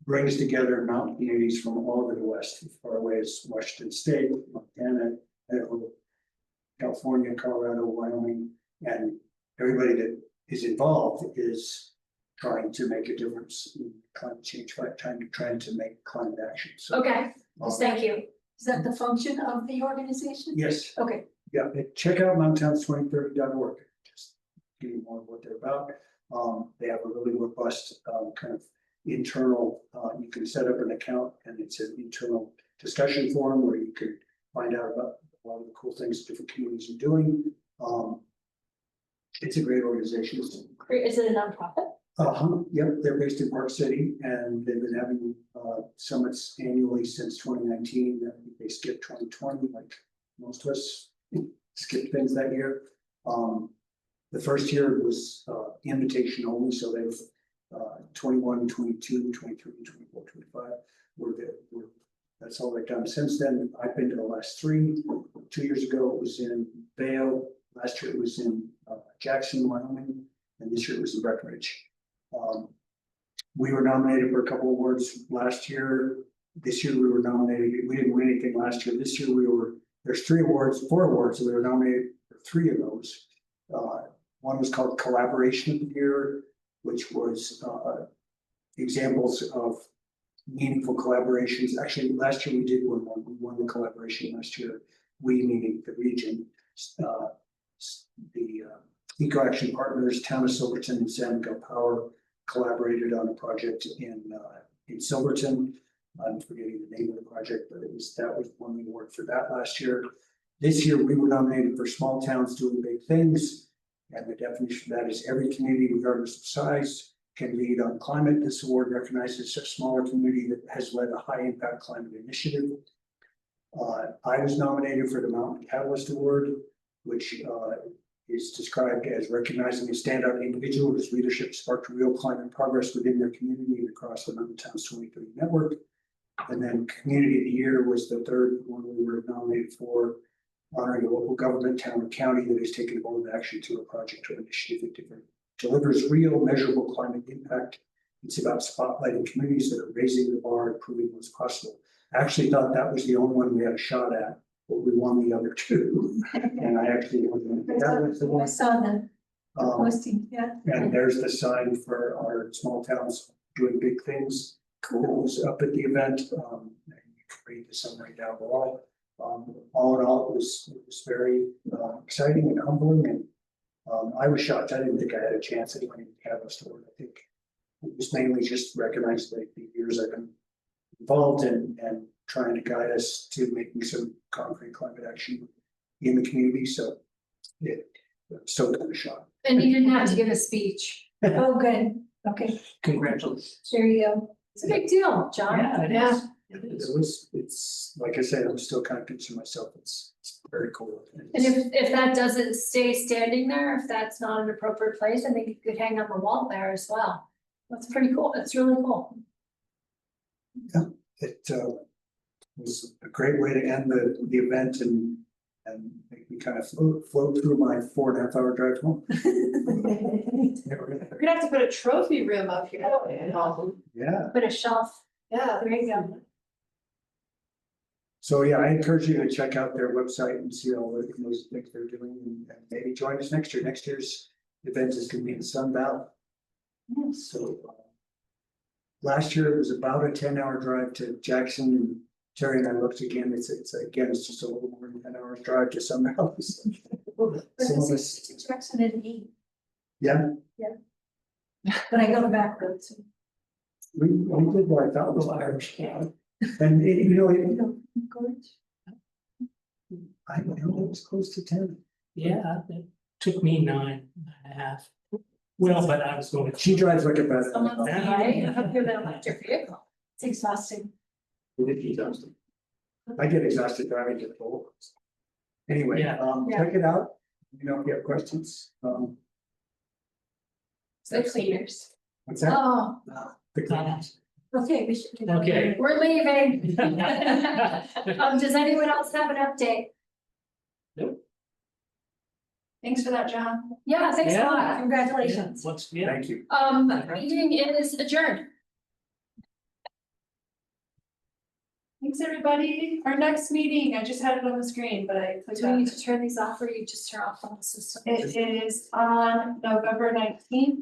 brings together mountain communities from all over the West, as far away as Washington State, Montana, Idaho, California, Colorado, Wyoming, and everybody that is involved is trying to make a difference in climate change, right? Trying to make climate action. So, Okay, thank you. Is that the function of the organization? yes, Okay, yeah, check out mountaintowns2030.org. Just give you more of what they're about. They have a really robust kind of internal, you can set up an account and it's an internal discussion forum where you can find out about a lot of the cool things different communities are doing. It's a great organization. Is it a nonprofit? Yep, they're based in Park City and they've been having summits annually since 2019. They skipped 2020, like most of us skipped things that year. The first year was invitation only, so they've 21, 22, 23, 24, 25 that's all they've done since then. I've been to the last three. 2 years ago it was in Vail, last year it was in Jackson, Wyoming, and this year it was in Breckenridge. We were nominated for a couple awards last year. This year we were nominated, we didn't win anything last year. This year there's 4 awards, so we were nominated for 3 of those. One was called Collaboration of the Year, which was examples of meaningful collaborations. Actually, last year we did win one. We won the collaboration last year. We, meaning the region, the Eco Action Partners, Town of Silverton and San Miguel Power collaborated on a project in Silverton. I'm forgetting the name of the project, but that was won the award for that last year. This year we were nominated for Small Towns Doing Big Things. And the definition of that is every community, regardless of size, can lead on climate. This award recognizes a smaller community that has led a high impact climate initiative. I was nominated for the Mountain Catalyst Award, which is described as recognizing a standout individual whose leadership sparked real climate progress within their community and across the Mountain Towns 2030 network. And then Community of the Year was the third one we were nominated for, honoring a local government, town or county that has taken bold action to a project or initiative that delivers real measurable climate impact. It's about spotlighting communities that are raising the bar and proving what's possible. I actually thought that was the only one we had a shot at, but we won the other 2. And I actually that was the I one. saw the posting, yeah. And there's the sign for our Small Towns Doing Big Things. Cool. It was up at the event. And you can read the summary down below. All in all, it was very exciting and humbling, and I was shocked. I didn't think I had a chance at winning the Catalyst Award. I think it was mainly just recognized the years I've been involved in and trying to guide us to making some concrete climate action in the community. So it still got a shot. And you didn't have to give a speech. Oh, good. Okay, Congratulations. there you go. It's a big deal, John. Yeah, it Yeah. is. It's like I said, I'm still kind of pinching myself. It's very cool. And if that doesn't stay standing there, if that's not an appropriate place, I think it could hang on the wall there as well. That's pretty cool. It's really cool. It was a great way to end the event and make me kind of float through my 4.5 hour drive home. We're gonna have to put a trophy room up here. Yeah. Put a shelf. Yeah. There you go. So yeah, I encourage you to check out their website and see all the things they're doing and maybe join us next year. Next year's event is going to be in Sun Valley. So last year it was about a 10-hour drive to Jackson, and Terry and I looked again. It's just a little more than 10 hours drive to Sun Valley. Some of us, Jackson at 8, yeah, but I go the back roads. we did what I thought was Irish County. And I know it was close to 10. Yeah, it took me 9.5. Well, but I was going to. She drives like a better. Someone's right. I hope you're the electric vehicle. It's exhausting. I get exhausted driving to the pool. Anyway, Yeah. check it out. You know, if you have questions, The cleaners. what's that? Oh, The cleaners. Okay, we should. do that. Okay. we're leaving. Does anyone else have an update? Thanks for that, John. Yeah, thanks a Yeah. lot. Congratulations. What's, yeah. Thank you. Meeting is adjourned. Thanks, everybody. Our next meeting, I just had it on the screen, but I clicked Do we on need it. to turn these off or you just turn off on the system? It is on November 19th